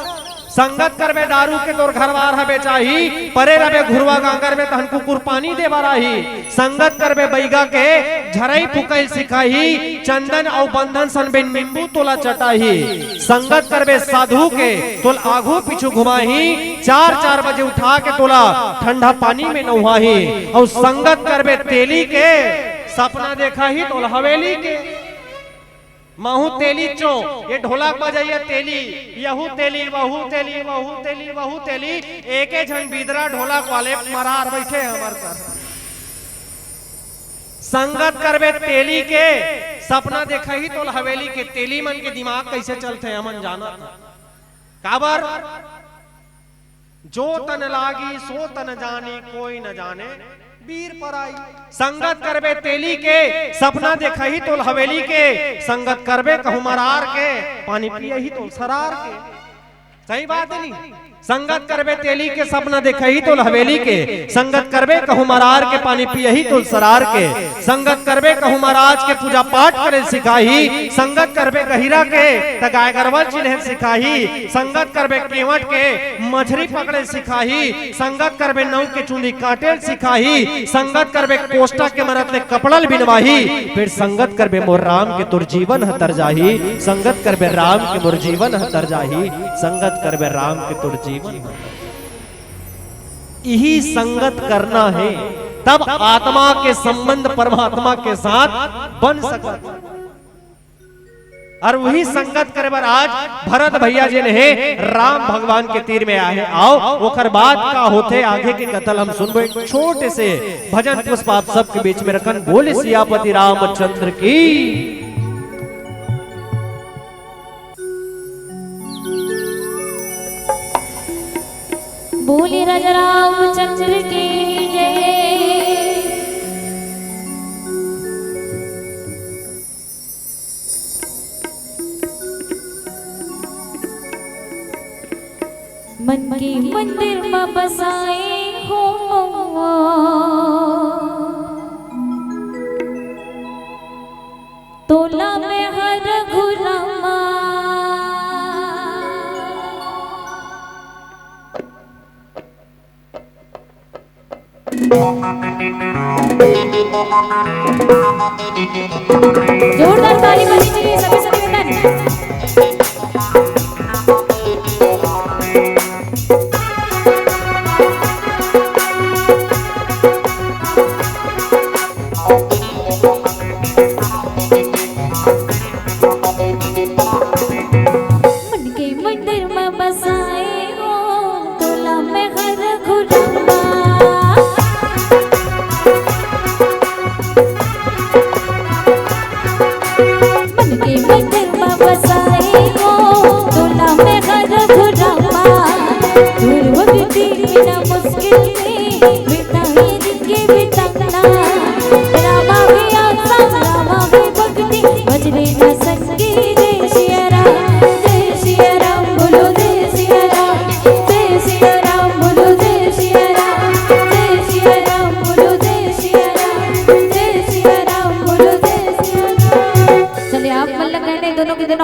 संगत करबे दारू के तोर घर बार हबे चाही, परे रबे घुरवा गांगर में तहन कुकुर पानी दे बर आही। संगत करबे बैगा के झरई फुकैल सिखाही, चंदन और बंधन सन बिन नींबू तोला चटाही। संगत करबे साधु के तोल आगू पीछू घुमाही, 4-4 बजे उठा के तोला ठंडा पानी में नहाही। और संगत करबे तेली के सपना देखा ही तोल हवेली के। महू तेली चो ये ढोलक बजाइए तेली, यहू तेली वहू तेली वहू तेली वहू तेली, एक जन बिदरा ढोलक वाले मरार बैठे हमार कर। संगत करबे तेली के सपना देखा ही तो हवेली के। तेली मन के दिमाग कैसे चलते हमन जाना। काबर जो तन लागी सो तन जानी कोई न जाने वीर पराई। संगत करबे तेली के सपना देखा ही तो हवेली के, संगत करबे कहू मरार के पानी पिए ही तो सरार के। सही बात है नहीं। संगत करबे तेली के सपना देखही तो हवेली के, संगत करबे कहू मरार के पानी पियही तो सरार के, संगत करबे कहू महाराज के पूजा पाठ करे सिखाही, संगत करबे गहिरा के त गाय गरवल चिन्हे सिखाही, संगत करबे केवट के मछली पकड़े सिखाही, संगत करबे नौ के चुंदी काटे सिखाही, संगत करबे कोष्टा के मरत ले कपड़ल बिनवाही, फिर संगत करबे मोर राम के तुर जीवन हतर जाही, संगत करबे राम के मोर जीवन हतर जाही, संगत करबे राम के तुर जीवन। यही संगत करना है, तब आत्मा के संबंध परमात्मा के साथ बन सकता। और वही संगत करे बर आज भरत भैया जी ने राम भगवान के तीर में आए। आओ ओकर बाद का होते आगे के कथल हम सुनबो। एक छोटे से भजन पुष्प आप सबके बीच में रखन। बोले सियापति रामचंद्र की। बोले राजा रामचंद्र की जय। मन के मंदिर में बसाए हो तोला में हर घुरामा जोरदार ताली बजनी चाहिए सभी सभी बहन।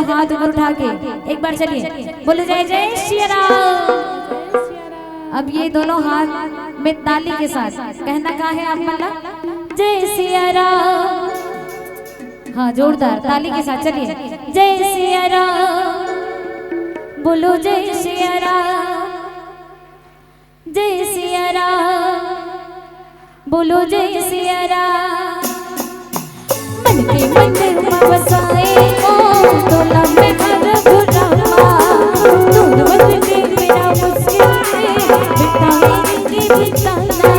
हाथ ऊपर उठा के एक बार चलिए बोले जय जय श्री राम। अब ये दोनों हाथ में ताली के साथ कहना कहा है आप मल्ला जय सिया राम। हाँ जोरदार ताली के साथ चलिए जय सिया राम। बोलो जय सिया राम जय सिया राम। बोलो जय सिया राम। मन के मंदिर में बसाए तोला में हर घुरामा दूर बदले मेरा मुश्किल बिताए जिंदगी बिताना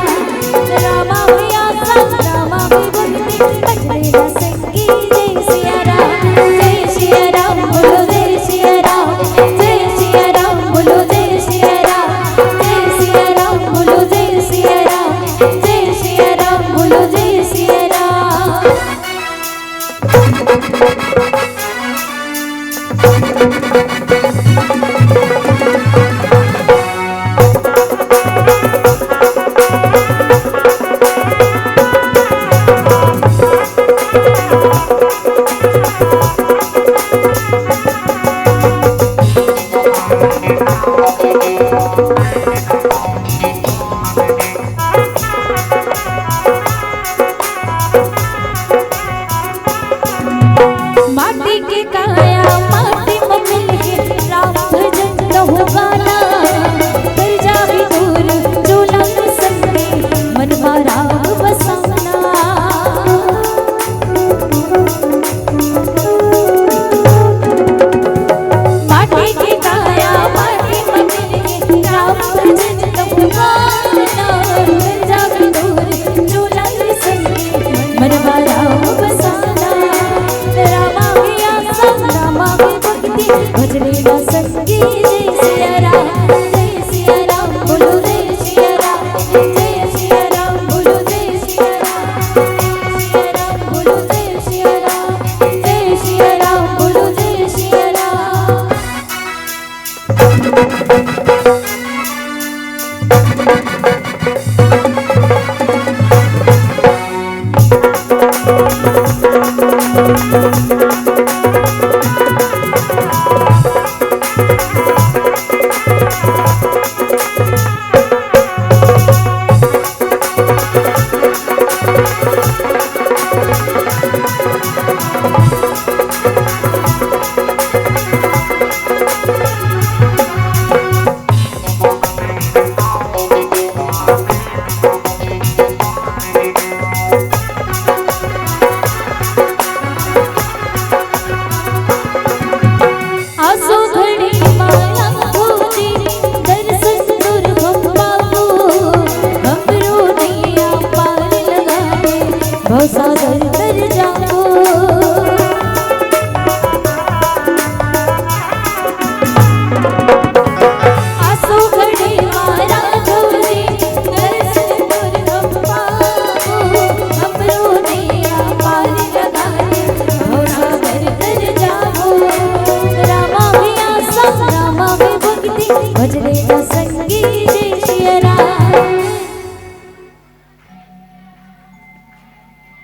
रामा भैया रामा भगती बजरे ना संगी जय सिया राम बोलो जय सिया राम जय सिया राम बोलो जय सिया राम जय सिया राम बोलो जय सिया राम जय सिया राम बोलो जय सिया राम। माटी के काया माटी में मिल के राम भजन लहु गाना कर जावी दूर झूला के संगे मनवा राम बसाना। माटी के काया माटी में मिल के राम भजन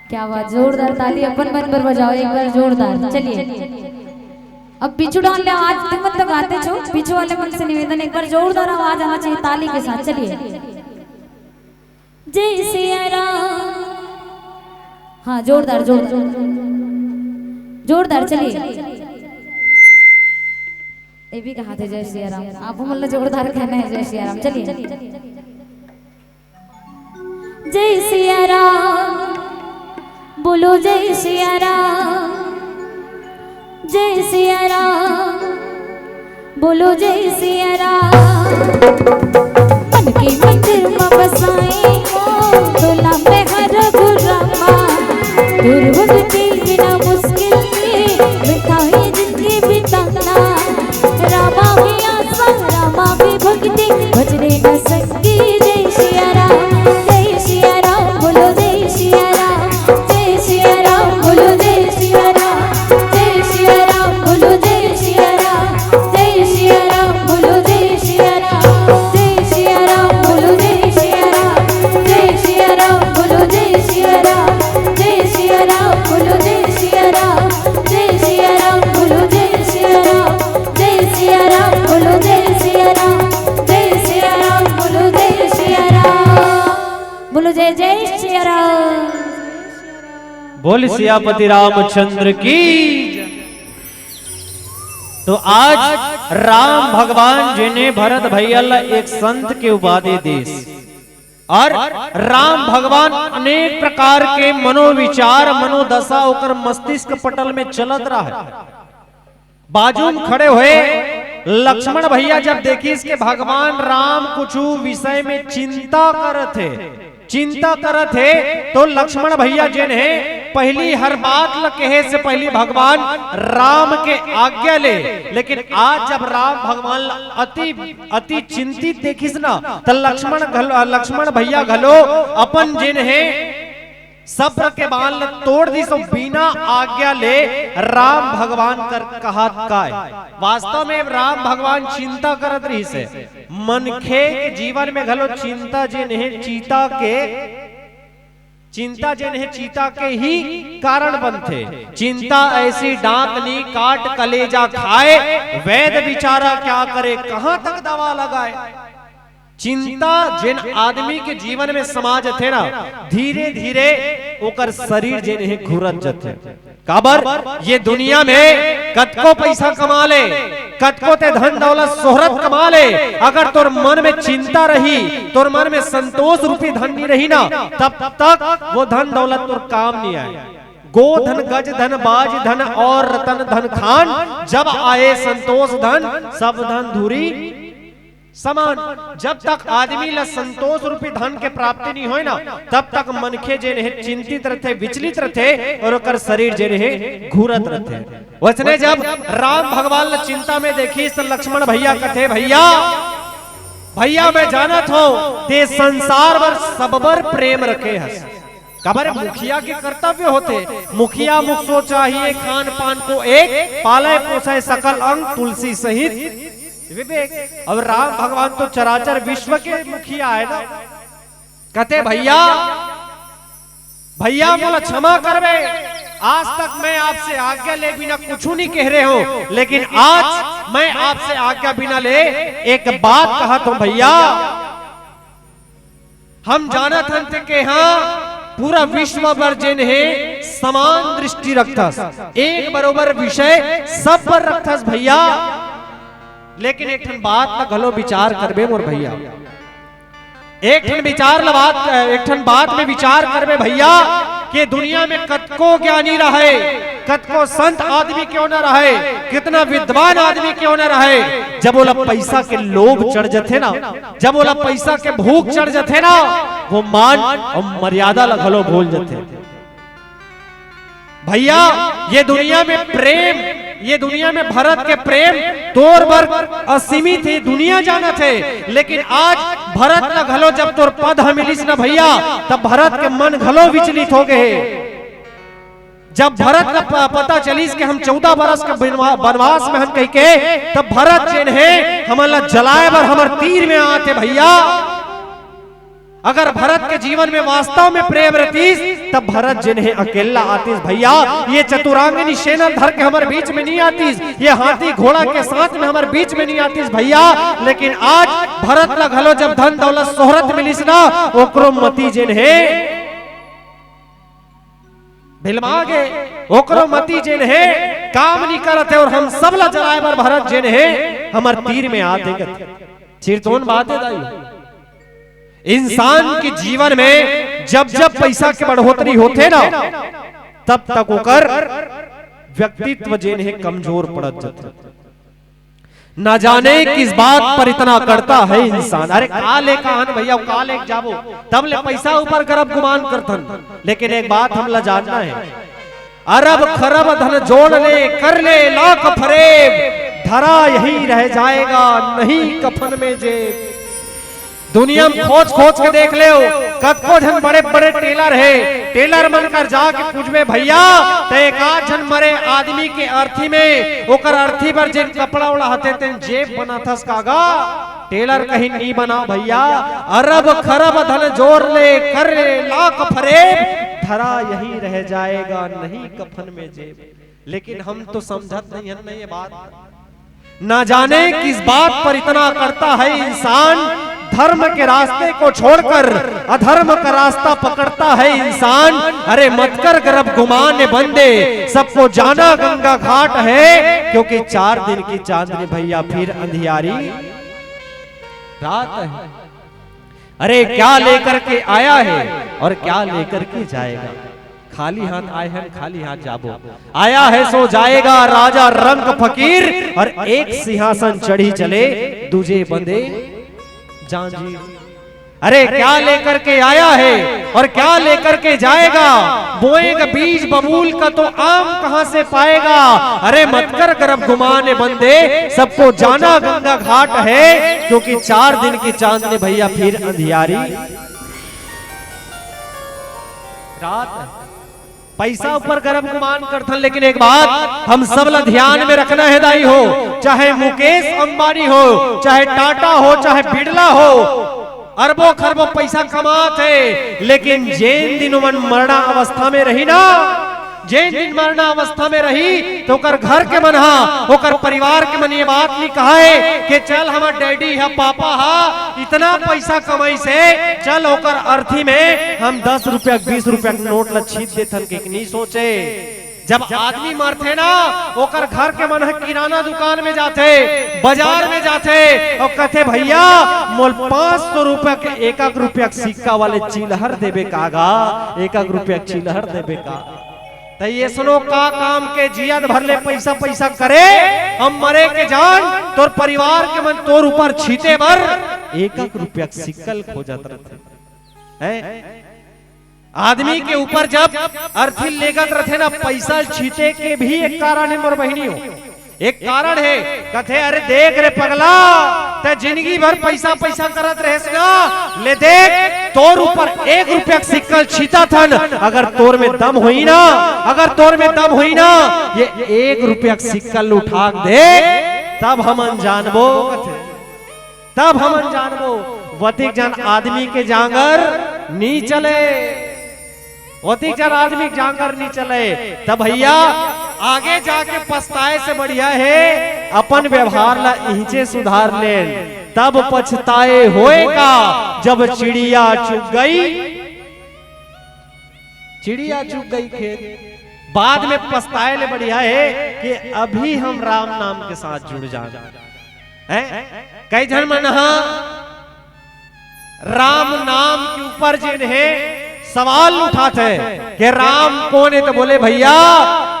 क्या बात, जोरदार ताली अपन मन पर बजाओ एक बार जोरदार। चलिए अब पीछू डाल ले आवाज, तुम मतलब गाते छो, पीछू वाले मन से निवेदन एक बार जोरदार आवाज आना चाहिए ताली के साथ। चलिए जय सिया राम, हाँ जोरदार जोरदार जोरदार। चलिए ये भी कहा थे जय सिया राम, आप मतलब जोरदार कहना है जय सिया राम। चलिए जय सिया राम, बोलो जय सिया राम, जय सिया राम, बोलो जय सिया राम। मन के मंदिर में बसाए हो तोला में हर गुरमा, दुर्भक्ति बिना मुश्किल के बिताए जिंदगी बिताना। रामा की आशा रामा की भक्ति भजने न सकी। जय सिया राम, जय सिया राम, बोलो जय सिया राम, जय सिया राम, बोलो जय सिया राम, जय सिया राम, बोलो जय सिया राम, जय सिया राम, बोलो जय सिया राम, जय सिया राम, बोलो जय सिया राम, जय सिया राम, बोलो जय सिया राम, जय सिया राम, बोलो जय सिया राम, जय सिया राम, बोलो जय सिया राम, जय सिया राम, बोलो जय सिया राम, जय सिया राम, बोलो जय सिया राम, बोलो जय जय सिया राम। बोल सियापति रामचंद्र की। तो आज राम भगवान जिन्हें भरत भैया एक संत के उपाधि देश, और राम भगवान अनेक प्रकार के मनोविचार मनोदशा होकर मस्तिष्क पटल में चलत रहा है। बाजू में खड़े हुए लक्ष्मण भैया जब देखी इसके भगवान राम कुछ विषय में चिंता करत थे, तो लक्ष्मण भैया जिन्हें पहली हर बात ल कहे से पहली भगवान राम के आज्ञा ले। लेकिन आज जब राम भगवान अति चिंतित देखिस ना, तो लक्ष्मण भैया घलो अपन जिन्हें सब्र के बाल तोड़ दी, सो बिना आज्ञा ले राम भगवान कर कहा काय। वास्तव में राम भगवान चिंता करत रही से मनखे के जीवन में घलो चिंता जिन्हें चीता के ही कारण बनते। चिंता ऐसी डांकनी काट कलेजा खाए, वैद बिचारा क्या करे कहां तक दवा लगाए। चिंता जिन आदमी के जीवन में समाज थे ना, धीरे धीरे ओकर शरीर जिन्हें घुरत जाते। काबर ये दुनिया में कतको पैसा कमा ले, कतको ते धन दौलत शोहरत कमा ले, अगर तोर मन में चिंता रही, तोर मन में संतोष रूपी धन नहीं रही ना, तब तक वो धन दौलत तोर काम नहीं आए। गोधन गज धन बाज धन और रतन धन खान, जब आए संतोष धन सब धन धूरी समान। जब तक आदमी ला संतोष रूपी धन के प्राप्ति नहीं होए ना, तब तक मनखे जे रहे चिंतित रहते, विचलित रहते, और ओकर शरीर जे रहे घूरत रहते। वैसने जब राम भगवान ला चिंता में देखी तो लक्ष्मण भैया कथे, भैया मैं जानत हूं ते संसार वर सबबर प्रेम रखे हस। कबर मुखिया के कर्तव्य होते, मुखिया मुख सो चाहिए खान पान को एक, पाले पोसे सकल अंग तुलसी सहित विवेक। अब राम भगवान तो चराचर विश्व के मुखिया है ना। कहते भैया मोला क्षमा करवे, आज तक मैं आपसे आज्ञा ले बिना कुछ नहीं कह रहे हो, लेकिन आज मैं आपसे आज्ञा बिना ले एक बात कहा तो भैया, हम जानत हन थे के हाँ पूरा विश्व वर्जन है समान दृष्टि रखथस, एक बरोबर विषय सब पर रखथस भैया। लेकिन एक ठन बात ला घलो विचार करबे मोर भैया, एक ठन बात में विचार करबे भैया कि दुनिया में कतको ज्ञानी रहे, कतको संत आदमी क्यों न रहे, कितना विद्वान आदमी क्यों न रहे, जब बोला पैसा के लोभ चढ़ जाते ना, जब बोला पैसा के भूख चढ़ जाते ना, वो मान और मर्यादा लगलो भूल जाते भैया। ये दुनिया में प्रेम, ये दुनिया में भरत के प्रेम तोर वर्ग असीमित है, दुनिया जाना थे, लेकिन आज भरत न घलो जब तोर पद मिलिस ना भैया, तब भरत के मन घलो विचलित हो गए। जब भरत का पता चलीस कि हम 14 बरस का वनवास में हम कह के, तब भरत जिन है हमारा जलाए बर हमार तीर में आते भैया। अगर भरत के जीवन में वास्तव में प्रेम रहतीस, तब भरत जिन है अकेला आतीस भैया। ये चतुरांगिनी सेना धर के हमारे बीच में नहीं आतीस, ये हाथी घोड़ा के साथ में हमारे बीच में नहीं आतीस भैया। लेकिन आज भरत ला घलो जब धन दौलत शोहरत मिलिस ना, ओकरो मती जिन है भिलमा गए, ओकरो मती जिन है काम नहीं करते, और हम सब ला जलाए बर भरत जिन है हमार तीर में आते। चिरतोन बात है दाई, इंसान के जीवन में जब जब पैसा के बढ़ोतरी होते ना, तब तक ओकर व्यक्तित्व जेन है कमजोर पड़त जाता। न जाने किस बात पर इतना करता है इंसान। अरे का ले कहन भैया, का ले जाबो तब ले पैसा ऊपर करब गुमान करथन। लेकिन एक बात हम ला जानना है, अरब खरब धन जोड़ ले कर ले लाख फरेब, धरा यही रह जाएगा नहीं कफन में जेब। दुनिया में खोज खोज के देख ले, कतको जन बड़े बड़े टेलर है, टेलर बनकर जाके पूछबे भैया तो एक आध जन मरे आदमी के अर्थी में ओकर अर्थी पर जिन कपड़ा उड़ा हते तेन जेब बना थस कागा, टेलर कहीं नहीं बना भैया। अरब खरब धन जोड़ ले कर ले लाख फरेब, धरा यही रह जाएगा नहीं कफन में जेब। लेकिन हम तो समझत नहीं है ये बात, ना जाने किस बात पर इतना करता है इंसान। धर्म के रास्ते को छोड़कर अधर्म का रास्ता पकड़ता है इंसान। अरे मत कर गर्भ गुमान बंदे, सबको जाना गंगा घाट है, क्योंकि 4 दिन की चांदनी भैया फिर अंधियारी रात है। अरे क्या लेकर के आया है और क्या लेकर के जाएगा, खाली हाथ आए हैं खाली हाथ जाबो, आया है सो जाएगा राजा रंग फकीर, और एक सिंहासन चढ़ी चले दूजे बंदे जांजीर। अरे क्या लेकर के आया है और क्या लेकर के जाएगा, बोएगा बीज बबूल का तो आम कहां से पाएगा। अरे मत कर गर्भ गुमाने बंदे, सबको जाना गंगा घाट है, क्योंकि 4 दिन की चांदनी भैया फिर अंधियारी रात है। पैसा ऊपर गर्भ गुमान करथन, लेकिन एक बात हम सब ला ध्यान में रखना है दाई हो, चाहे मुकेश अंबानी हो, चाहे टाटा हो, चाहे बिड़ला हो, अरबों खरबों पैसा कमाते, लेकिन जैन दिन मन मरना अवस्था में रही ना, जैन दिन मरना अवस्था में रही तो ओकर घर के मन हा, ओकर परिवार के मन ये बात नहीं कहा है कि चल हमार डैडी है पापा हा इतना पैसा कमाई से चल ओकर अर्थी में हम 10 रुपया 20 रुपया नोट ला छीट देथन के नहीं सोचे। जब आदमी मरते ना, ओकर घर के मन है किराना दुकान में जाते, बाजार में जाते और कहते भैया मोल 500 रुपया के 1 रुपया सिक्का वाले चिलहर देवे कागा, 1 रुपया चिलहर देवे का। तो ये सुनो का काम के जियत भरले पैसा पैसा करे, हम मरे के जान तोर परिवार के मन तोर ऊपर छीते बर 1 रुपया सिक्कल खोजत रहते हैं। आदमी के ऊपर जब अर्थी लेगत रहते ना, पैसा छीते के भी एक कारण है मोर बहनी हो, एक कारण है। कथे अरे देख रे पगला, ते जिंदगी भर पैसा पैसा करत रहेस ना, ले देख तोर ऊपर 1 रुपया सिक्कल छीता थन, अगर तोर में दम हुई ना, अगर तोर में दम हुई ना, ये 1 रुपया सिक्कल उठा दे, तब हम जानबो, तब हम जानबो। वतिक जन आदमी के जांगर नी चले, होती चल आदमी जाकर नहीं चले तब भैया आगे जाके पछताए से बढ़िया है अपन व्यवहार ला इचे सुधार ले, तब पछताए होएगा जब चिड़िया चुग गई, चिड़िया चुग गई खेत। बाद में पछताए ले बढ़िया है कि अभी हम राम नाम के साथ जुड़ जाए। कई जन मन राम नाम के ऊपर जिन्हें सवाल उठाते हैं कि राम कौन है, तो बोले भैया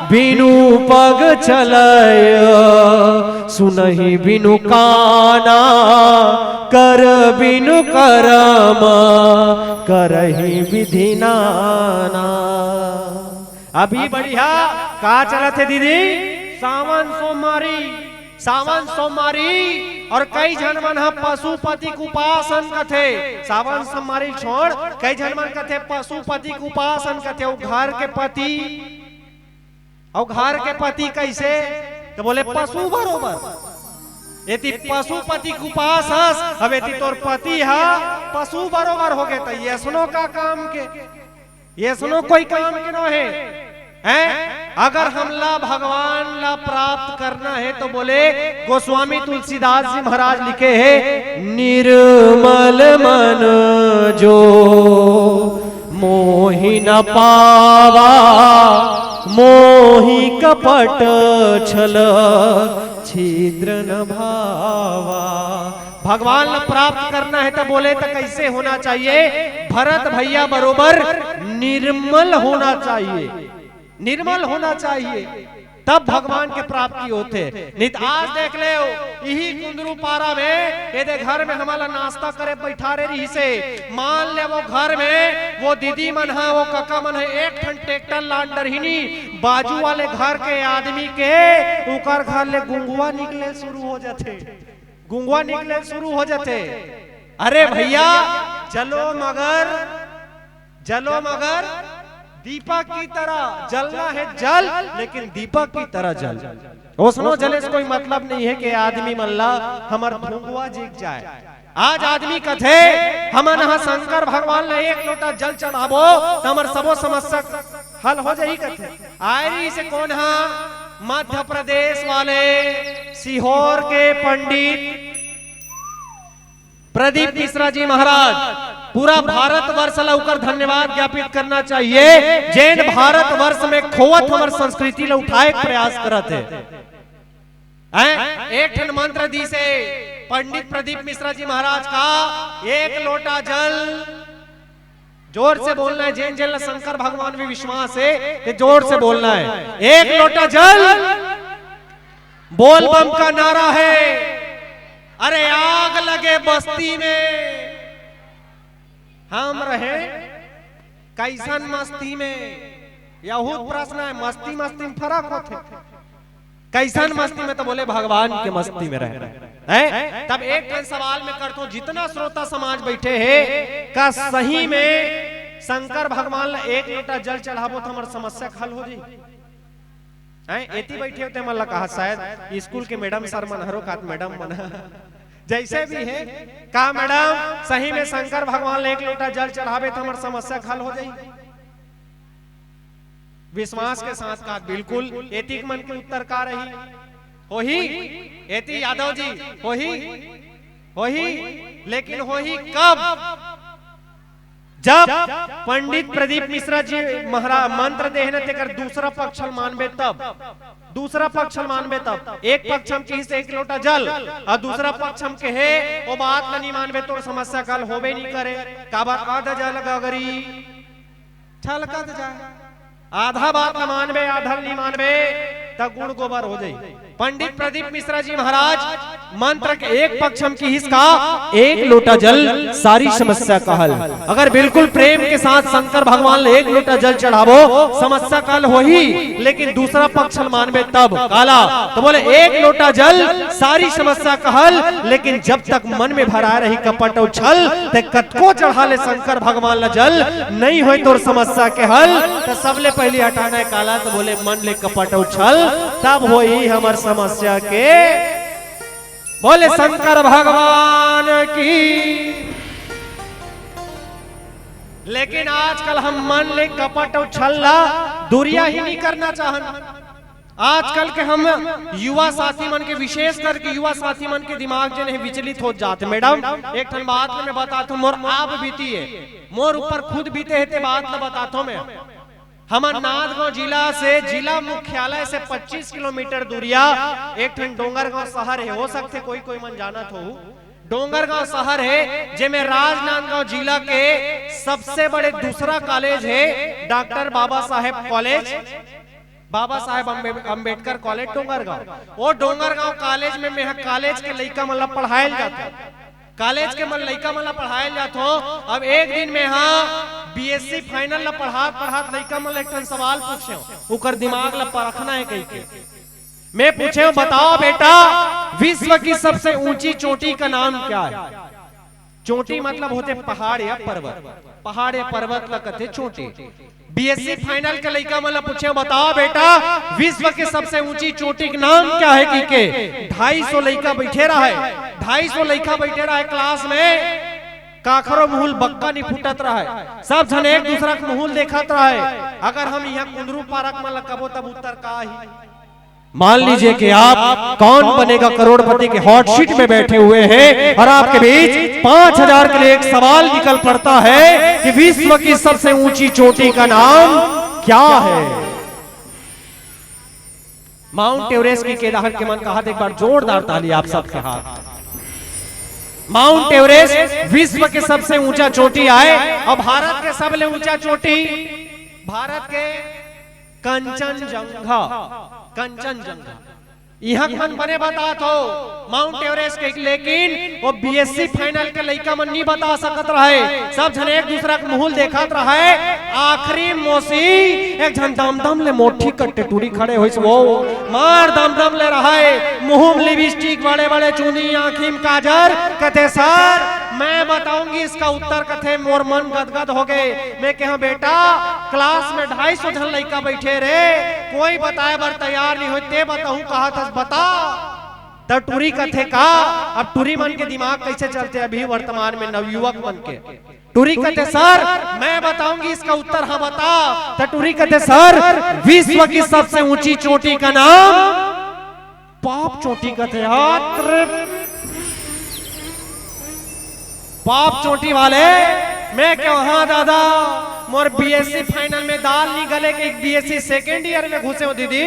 बिनु पग चलय सुनहि बिनु काना, कर बिनु करम करहि विधि नाना। अभी बढ़िया कहा चलत है दीदी, सावन सोमवारी, सावन सोमवारी और कई जन मन पशुपति के उपासन कथे। सावन सोमवारी छोड़ कई जन मन कथे पशुपति के उपासन कथे। घर के पति और घर के पति कैसे, तो बोले पशु बरोबर। यदि पशुपति के उपास हस, अब यदि तोर पति है पशु बरोबर हो गए, तो ये सुनो का काम के, ये सुनो कोई काम के न है। अगर हमला भगवान ला प्राप्त करना है तो बोले गोस्वामी तुलसीदास जी महाराज लिखे हैं, निर्मल मन जो मोहि न पावा, मोहि कपट छल छिद्र न भावा। भगवान ला प्राप्त करना है तो बोले तो कैसे होना चाहिए, भरत भैया बरोबर निर्मल होना चाहिए, निर्मल होना चाहिए, तब भगवान के प्राप्ति होते। नहीं तो आज देख ले यही कुंदरू पारा में ये घर में हमारा नाश्ता करे बैठा रही से, मान ले वो घर में वो दीदी मन है वो काका मन है एक ठन ट्रैक्टर लांडर ही नहीं, बाजू वाले घर के आदमी के उकर घर ले गुंगुआ निकले शुरू हो जाते, गुंगुआ निकले शुरू हो जाते। अरे भैया चलो मगर, जलो मगर दीपक की तरह जलना है जल, लेकिन दीपक की तरह जल। ओसनो जले से कोई मतलब नहीं है कि आदमी मल्ला हमार भुंगुआ जीत जाए। आज आदमी कथे हमन यहाँ शंकर भगवान ने एक लोटा जल चढ़ाबो तो हमार सबो समस्या हल हो जाही कथे। आयरी से कौन है, मध्य प्रदेश वाले सीहोर के पंडित प्रदीप मिश्रा जी महाराज, पूरा भारत वर्ष लौकर धन्यवाद ज्ञापित करना चाहिए। जैन भारत वर्ष में खोवत हमार संस्कृति ला उठाए प्रयास करते हैं। एक ठन मंत्र दी से पंडित प्रदीप मिश्रा जी महाराज का, एक लोटा जल, जोर से बोलना है, जैन जल शंकर भगवान में विश्वास है, जोर से बोलना है, एक लोटा जल, बोल बम का नारा है। अरे आग लगे बस्ती में हम रहे कैसन मस्ती में, यहूद प्रश्न है, मस्ती मस्ती में फर्क होते, कैसन मस्ती में, तो बोले भगवान के मस्ती में रह रहे हैं। तब एक सवाल में करता हूं, जितना श्रोता समाज बैठे हैं का सही में शंकर भगवान एक लोटा जल चढ़ाबो तो हमारी समस्या हल हो जाए। एती बैठे होते मन ला कहा शायद स्कूल के मैडम सर मन हरो का मैडम मन जैसे भी है का मैडम सही में शंकर भगवान एक लोटा जल चढ़ावे तो हमारी समस्या हल हो जाए। विश्वास के साथ का बिल्कुल एती मन के उत्तर का रही हो ही, एती यादव जी हो ही, लेकिन हो ही कब, जब पंडित प्रदीप मिश्रा जी महाराज मंत्र देहने तेकर दूसरा पक्ष मानबे तब, दूसरा पक्ष मानबे तब, एक पक्ष हम के से एक लोटा जल और दूसरा पक्ष हम के है वो बात नहीं मानबे तो समस्या कल होबे नहीं करे। काबर आधा जल गगरी छलका जाए, आधा बात न मानबे आधा नहीं मानबे तब गुण गोबर हो जाए। पंडित प्रदीप मिश्रा जी महाराज मंत्र के एक पक्ष हम की हिस्सा एक लोटा जल सारी समस्या का हल। अगर बिल्कुल प्रेम के साथ शंकर भगवान ने एक लोटा जल चढ़ावो समस्या का हल हो ही, लेकिन दूसरा पक्ष मानबे तब काला तो बोले एक लोटा जल सारी समस्या का हल, लेकिन जब तक मन में भरा रही कपट और छल ते कतको चढ़ा ले शंकर भगवान ला जल नहीं हो तो समस्या के हल। तो सबले पहले हटाना है काला तो बोले मन ले कपट और छल, तब हो ही हमार समस्या के। बोले शंकर भगवान की। लेकिन आजकल हम मन ले कपट और छल्ला दूरिया ही नहीं करना चाहन। आजकल के हम युवा साथी मन के, विशेष करके युवा साथी मन के दिमाग जो है विचलित हो जाते। मैडम एक ठन बात में मैं बताता हूँ, मोर आप बीती है, मोर ऊपर खुद बीते है, बात में बताता हूँ मैं। हमार नांदगांव जिला से, जिला मुख्यालय से 25 किलोमीटर दूरिया एक ठन डोंगरगांव शहर है। हो सकते कोई मन जानत हो, डोंगरगांव शहर है जेमे राजनांदगांव जिला के सबसे बड़े दूसरा कॉलेज है doctor Baba Saheb college, Baba Saheb Ambedkar college Dongargaon. वो डोंगरगांव कॉलेज में मैं कॉलेज के लड़का मतलब पढ़ायल जाता, कॉलेज के लड़का मतलब पढ़ायल जाता हो। अब एक दिन में हाँ बीएससी फाइनल ला पढ़ात लड़का मतलब एक सवाल पूछे, उकर दिमाग ला परखना है कहीं के। मैं पूछे बताओ बेटा, विश्व की सबसे ऊंची चोटी का नाम क्या है? चोटी मतलब होते पहाड़ या पर्वत, पहाड़ या पर्वत का कहते चोटी। बीएससी फाइनल के लड़का मतलब पूछे बताओ बेटा, विश्व के सबसे ऊंची चोटी का नाम क्या है? की के 250 लड़का बैठे रहा है, 250 लड़का बैठे रहा है क्लास में, काखरो मुहुल बक्का नहीं फूटत रहा है, सब जन एक दूसरा का मुहुल देखत रहा है। अगर हम यहाँ कुंदरू पार्क में लगबो तब उत्तर का ही। मान लीजिए कि आप कौन बनेगा करोड़पति के हॉट सीट में बैठे हुए हैं और आपके बीच 5000 के लिए एक सवाल निकल पड़ता है कि विश्व की सबसे ऊंची चोटी का नाम क्या है? माउंट एवरेस्ट की केदार के मन कहा, एक बार जोरदार ताली आप सबके हाथ। माउंट एवरेस्ट विश्व के सबसे ऊंचा चोटी है। और भारत के सबसे ऊंचा चोटी भारत के कंचनजंगा, कंचनजंगा यहाँ मन बने बता तो माउंट एवरेस्ट के, लेकिन वो बीएससी फाइनल के लड़का मन नहीं बता सकत रहे, सब जन एक दूसरा के मुहुल देखत रहे। आखिरी मोसी एक जन दमदम ले मोटी कट्टे टूरी खड़े होइस, वो मार दमदम ले रहे, मुंह में लिपस्टिक, बड़े बड़े चुनी, आंखी में काजर, कहते सर मैं बताऊंगी इसका उत्तर। कथे मोर मन गदगद हो गए। मैं कहा बेटा क्लास में 250 जन लड़का बैठे रे, कोई बताए बर तैयार नहीं होते, बताऊं कहा था बता। तब टूरी कथे का, अब टूरी मन के दिमाग कैसे चलते अभी वर्तमान में नवयुवक मन के। टूरी कहते सर मैं बताऊंगी इसका उत्तर, हाँ बता। तो टूरी कहते सर विश्व की सबसे ऊंची चोटी का नाम पाप चोटी कहते हैं। पाप चोटी वाले मैं क्यों, हाँ दादा मोर बीएससी फाइनल में दाल नहीं गले के बीएससी सेकेंड ईयर में घुसे हो दीदी,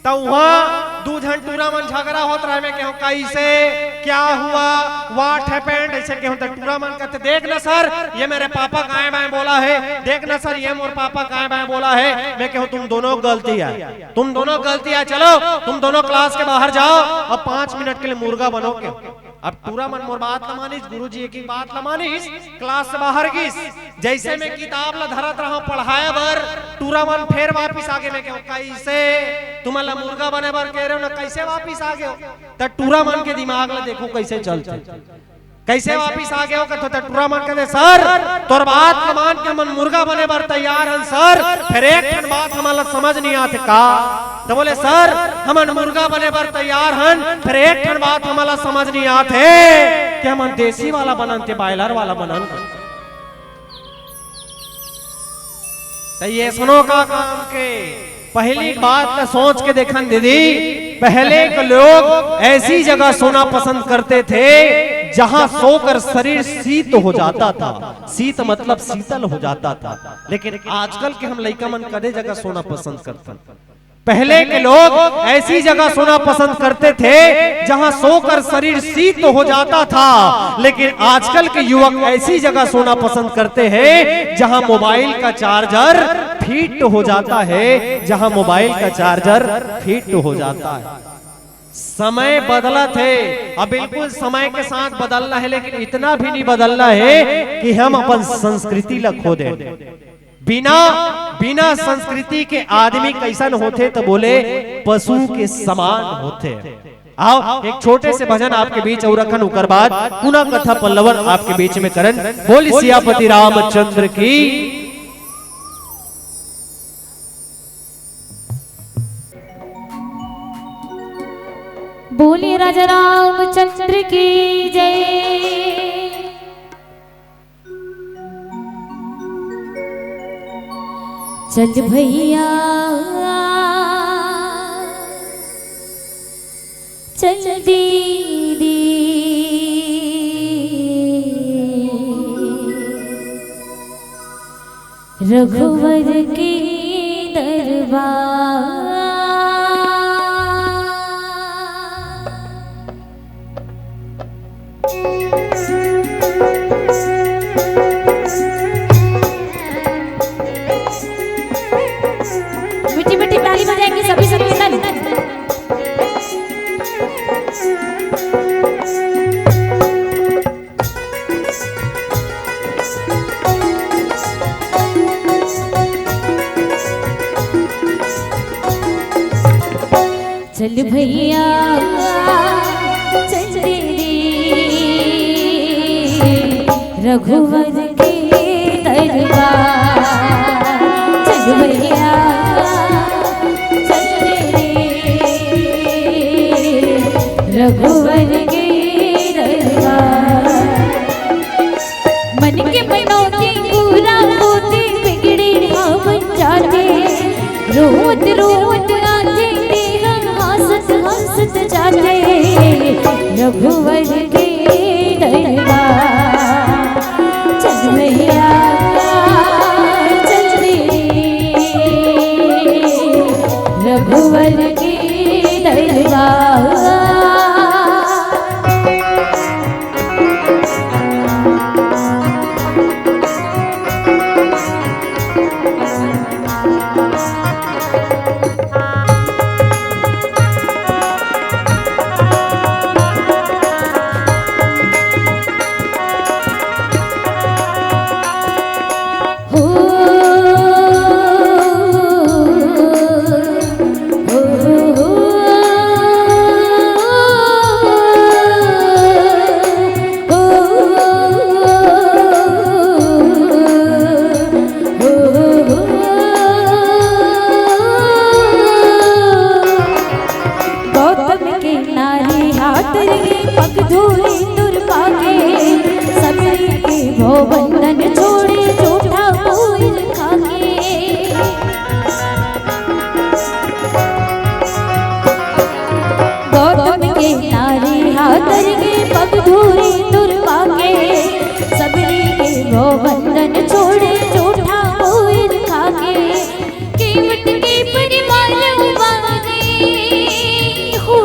तो वहां 2 जन टूरा मन झगड़ा होता रहा। मैं कहूँ कैसे क्या हुआ, व्हाट हैपेंड, ऐसे कहूँ तो टूरा मन कहते देख ना सर ये मेरे पापा गाय बाएं बोला है, देख ना सर ये मोर पापा गाय बाएं बोला है। मैं कहूँ तुम दोनों गलती है, तुम दोनों गलती है, चलो तुम दोनों क्लास के बाहर जाओ और 5 मिनट के लिए मुर्गा बनो के। अब टूरा मन मोर बात ला मानिस, गुरुजी की बात ला मानिस, क्लास से बाहर गिस। जैसे मैं किताब ला धरत रहा पढ़ाए बर, टूरा मन फिर वापिस आगे। मैं कहूँ कैसे तुम्हारा मुर्गा बने बर कह रहे हो ना, कैसे वापिस आ गए हो? तो टूरा मन के दिमाग ला देखो कैसे चलते, कैसे वापिस आ गए हो? कहते टूरा मन कहते सर तोर बात के मान के मन मुर्गा बने बर तैयार हन सर, फिर एक बात हमारा समझ नहीं आते का। तो बोले सर हम मुर्गा बने बर तैयार हन, फिर एक बात हमारा समझ नहीं आते कि हम देसी वाला बनते बॉयलर वाला बनन। तो ये सुनो का काम के पहली बात का सोच के देखन दीदी, पहले के लोग ऐसी जगह सोना पसंद करते थे जहां सोकर शरीर शीत हो जाता था, शीत मतलब शीतल हो जाता था। लेकिन आजकल के हम लड़का मन कदे जगह सोना पसंद करते, पहले के लोग ऐसी जगह सोना पसंद करते थे जहां सोकर शरीर शीत हो जाता था। लेकिन आजकल के युवक ऐसी जगह सोना पसंद करते हैं जहां मोबाइल का चार्जर फिट हो जाता है, जहां मोबाइल का चार्जर फिट हो जाता है। समय बदला थे, अब बिल्कुल समय के साथ बदलना है, लेकिन इतना भी नहीं बदलना है कि हम अपन संस्कृति ला खो दें। बिना संस्कृति के आदमी कैसन होते तो बोले पशु के समान होते। आओ एक छोटे से भजन आपके बीच और रखन, उकर बाद पुनः कथा पल्लवन आपके बीच में करन। बोली सियापति रामचंद्र की। बोलिए राजा रामचंद्र की जय। चल भैया चल दीदी रघुवर के दरबार। मीठी मीठी ताली बजाएंगे सभी संकीर्तन। चल भैया चल दीदी रघुवर के दरबार। चल भैया चल दीदी रघुवर के दरबार। मन के मनौती पूरा होते बिगड़े हम जाते रोत रोत आते हंसत जाते रघुवर के दरबार। चल भैया चल रघुवर के दरबार। बंधन छोड़े झूठा फूल खाके गौतम के नारी हाथर के पग धूरे दुर्वा के सबरी के वो बंधन छोड़े झूठा फूल खाके कीमत की परिवार उबारे हो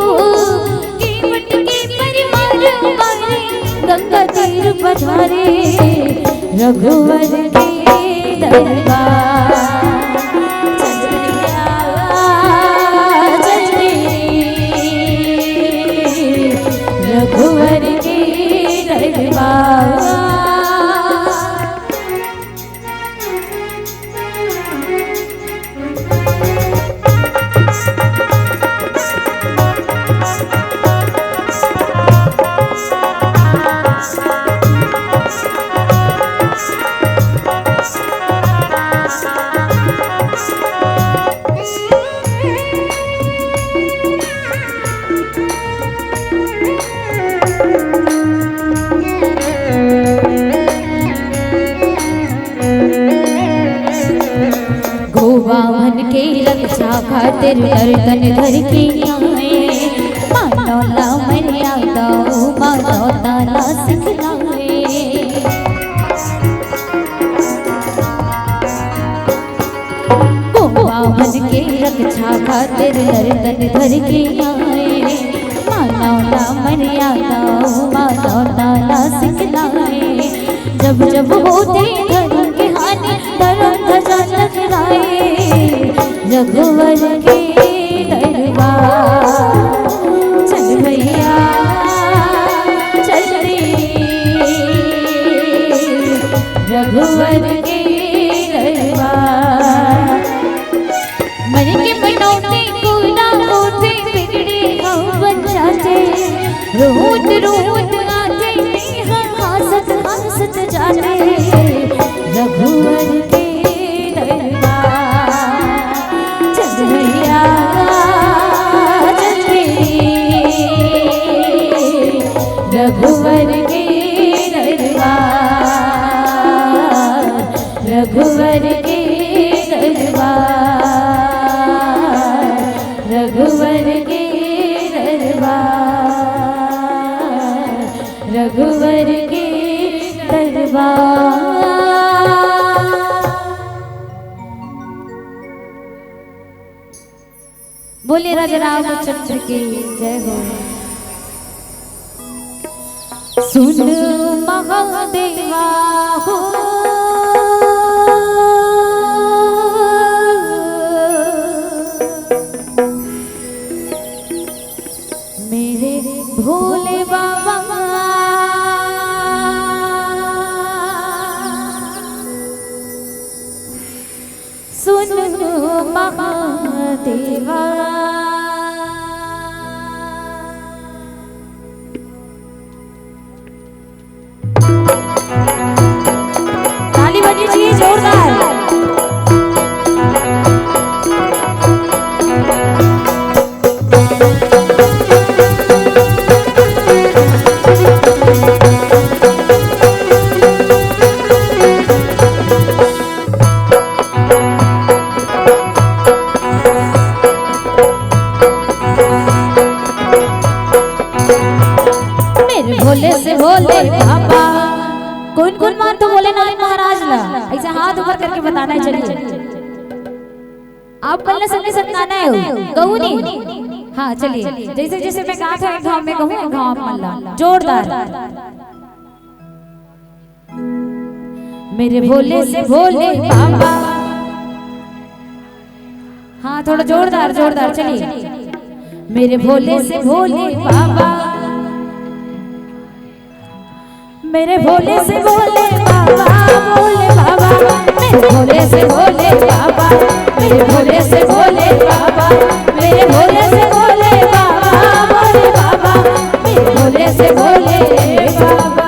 कीमत की परिवार उबारे गंगा तीर पधारे रघुवर के दरबार। चल भैया चल रघुवर के दरबार। गोवावन के रक्षा खातिर गर्दन धर के आए मानौला मर्यादा मानव ताला सिखलाए। गोवावन के रक्षा खातिर गर्दन धर के आए मानौला मर्यादा मानव ताला सिखलाए। जब जब होते धर्म के हानि धर्म ध्वजा लहराए रघुवर के दरबार। चल भैया चल रघुवर के दरबार। मन के मनौती पूरा होते बिगड़े हम बन जाते रोत रोत आते हंसत हंसत जाते रघुवर के दरबार। चल भैया चल रघुवर के दरबार रघुवर के दरबार। देवा। बोले राजा रामचंद्र की जय हो। सुन महादेवा हो मेरे भोले बाबा, सुन महादेवा। ताली बजनी चाहिए जोरदार। भोले से भोले बाबा, कौन कौन मान तो भोलेनाथ महाराज ला, ऐसे हाथ ऊपर करके बताना है। चलिए आप पहले सबने सत्ताना है कहूँ नहीं। हाँ चलिए, जैसे जैसे मैं कहा था एक गाँव में कहूँ, एक गाँव आप ला जोरदार। मेरे भोले से भोले बाबा, हाँ थोड़ा जोरदार जोरदार। चलिए मेरे भोले से भोले बाबा, मेरे भोले से भोले बाबा, भोले बाबा। मेरे भोले से भोले बाबा, मेरे भोले से भोले बाबा, मेरे भोले से भोले बाबा, भोले बाबा। मेरे भोले से भोले बाबा।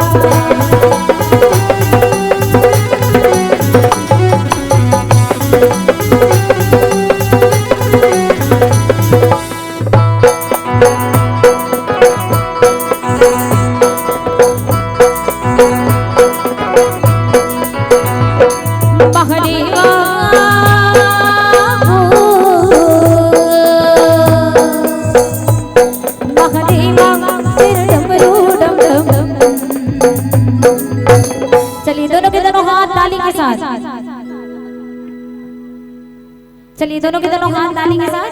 चलिए दोनों के दोनों हाथ ताली के साथ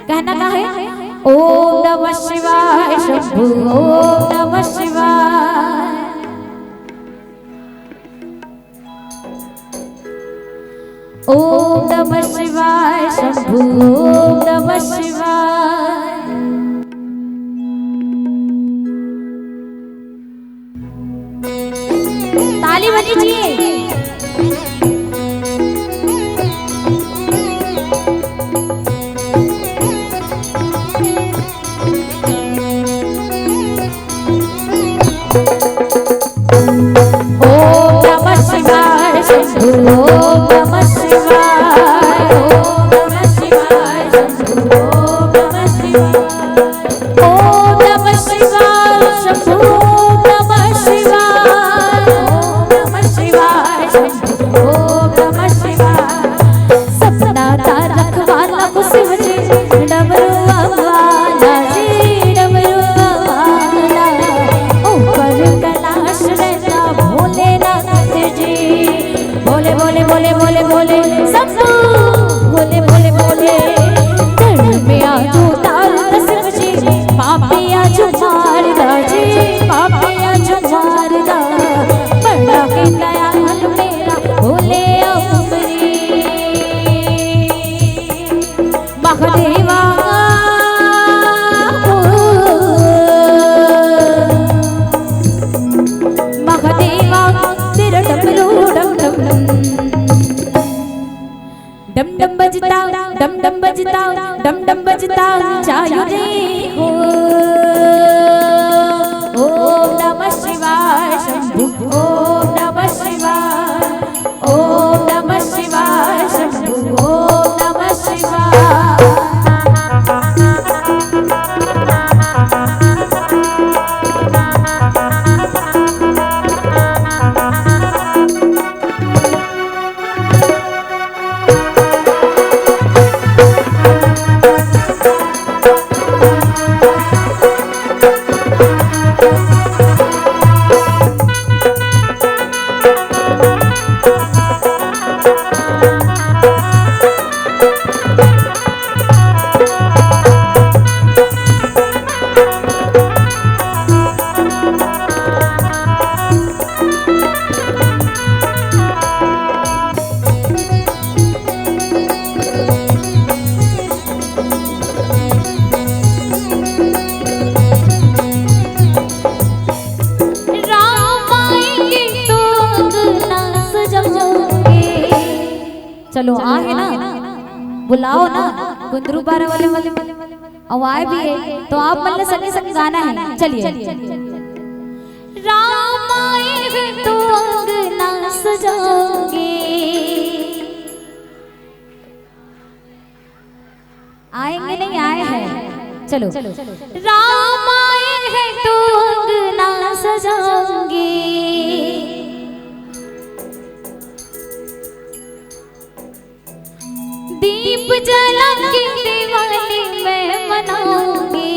कहना क्या है, ओम नमः शिवाय शंभु, ओम नमः शिवाय, ओम नमः शिवाय शंभु, ओम नमः शिवाय। ताली बजनी चाहिए। डम डम बजता, डम डम बजता, डम डम बजता चायु रे हो। ओम नमः शिवाय शंभु, ओम नमः शिवाय, ओम नमः शिवाय शंभु, ओम नमः शिवाय। चलो आ है ना, बुलाओ ना गुंदरू बारा वाले और आए भी है तो आप मतलब संगे संग गाना है। चलिए। राम आए हैं तो अंगना सजाओगे, आएंगे नहीं आए हैं। चलो राम आए हैं तो अंगना सजाओगे, दीप जला के दिवाली में मनाऊंगी,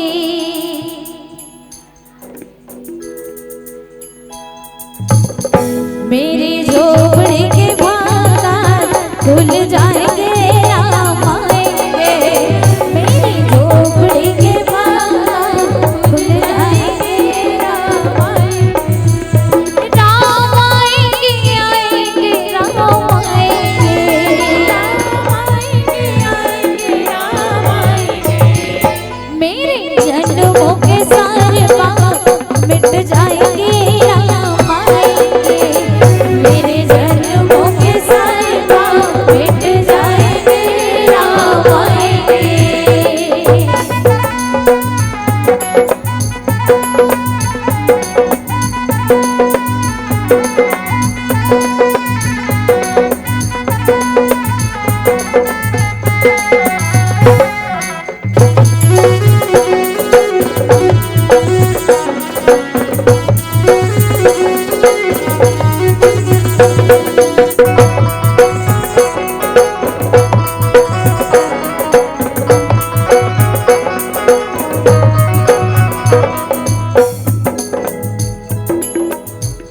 मेरी झोपड़ी के बागान खुल जाएंगे, राम आएंगे, मेरी झोपड़ी के बागान खुल जाएंगे, राम आएंगे, राम आएंगे, आएंगे राम आएंगे, राम आएंगे, मेरे जन्मों के सारे पाप मिट जाएंगे, राम आएंगे, मेरे जन्मों के सारे पाप मिट जाएंगे, राम आएंगे।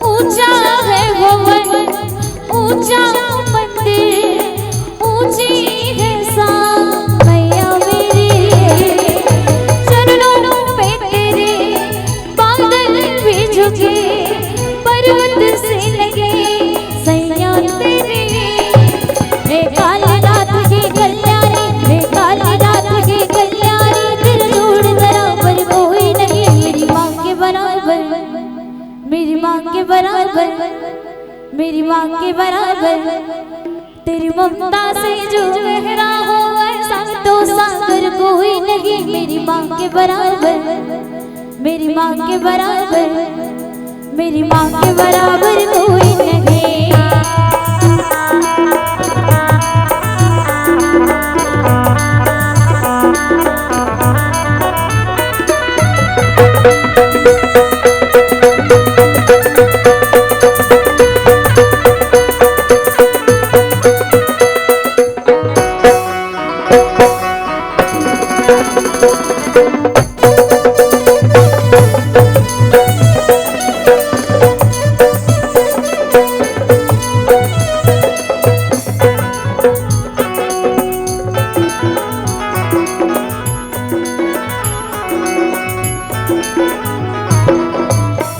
ऊंचा है भवन, ऊंचा मंदिर, ऊंची है मैया मेरे, चरणों पे तेरे बादल भी झुके, पर्वत से लगे सैया तेरे, हे कालीनाथ की कल्याणी, हे कालीनाथ की कल्याणी, दिल जोड़ बराबर कोई नहीं, मेरी माँ के बराबर, मेरी माँ के बराबर, मेरी माँ के बराबर, तेरी ममता से जो गहरा हो ऐसा तो सागर कोई नहीं, मेरी माँ के बराबर, मेरी माँ के बराबर, मेरी माँ के बराबर कोई नहीं।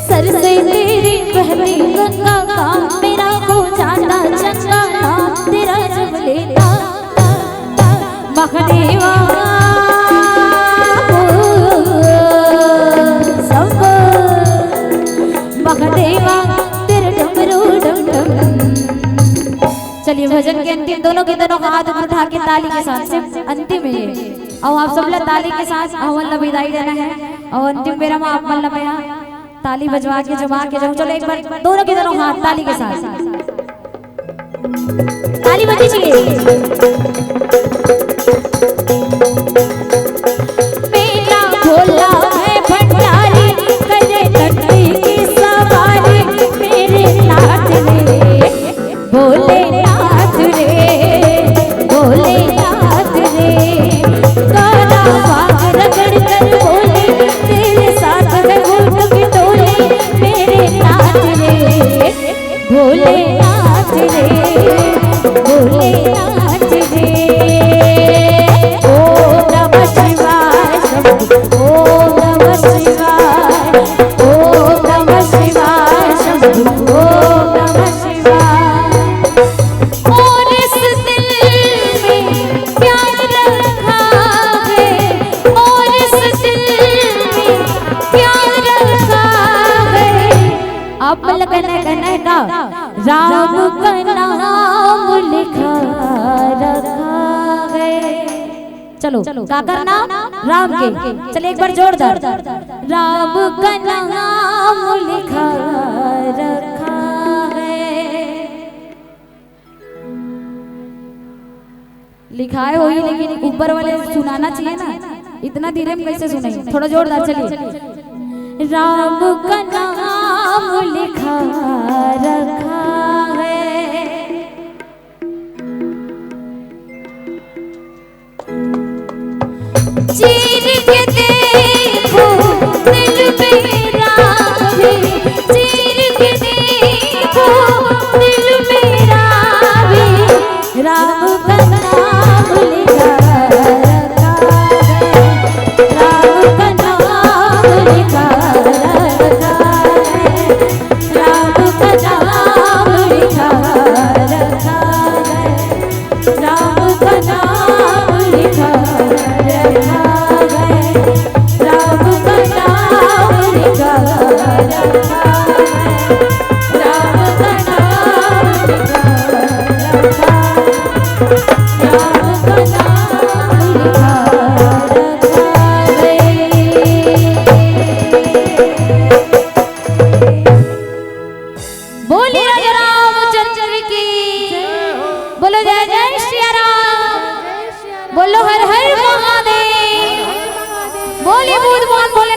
सर से तेरी बहती गंगा का मेरा हो जाता चंगा, नाम तेरा जब लेता महादेवा सब महादेवा तेरे डमरू डम डम। चलिए भजन के अंतिम दोनों के दोनों हाथ उठा के ताली के साथ से अंतिम है ये, और आप सब लोग ताली के साथ अवल विदाई देना है, और अंतिम मेरा माँ आप मन ताली बजवा के जमा के जाऊं। चलो एक बार दोनों के दोनों हाथ ताली के साथ ताली बजीजिए। मेरा भोला है भंडारी करे धरती की सवारी, मेरे नाथ रे भोलेनाथ रे भोलेनाथ रे, काला बाग रगड़ कर बोले तेरे साथ है घूट के टोले, मेरे नाथ रे भोलेनाथ रे भोलेनाथ रे। ओम नमः शिवाय शंभु, ओम नमः शिवाय, ओम नमः शिवाय शंभु, ओम नमः शिवाय। और इस दिल में प्यार रखा है, और इस दिल में प्यार रखा है, अब लगन का राम का नाम लिखा चलो का करना राम के, चले एक बार जोरदार। राम का नाम लिखा रखा है, लिखा है वही, लेकिन ऊपर वाले सुनाना चाहिए ना, इतना धीरे में कैसे सुनाई, थोड़ा जोरदार चलिए। राम का नाम लिखा रखा है, चीर के देखो दिल मेरा भी, चीर के देखो दिल मेरा भी, राम का नाम लिखा रखा है, राम का नाम लिखा रखा है, राम का नाम लिखा रखा है, राम का नाम लिखा रखा है, राम का नाम लिखा रखा है, राम का नाम लिखा रखा है, राम का नाम लिखा रखा है। बोलिए राजा रामचंद्र की, बोलो जय जय श्री राम, बोलो हर हर महादेव, बोलिए भूत बोल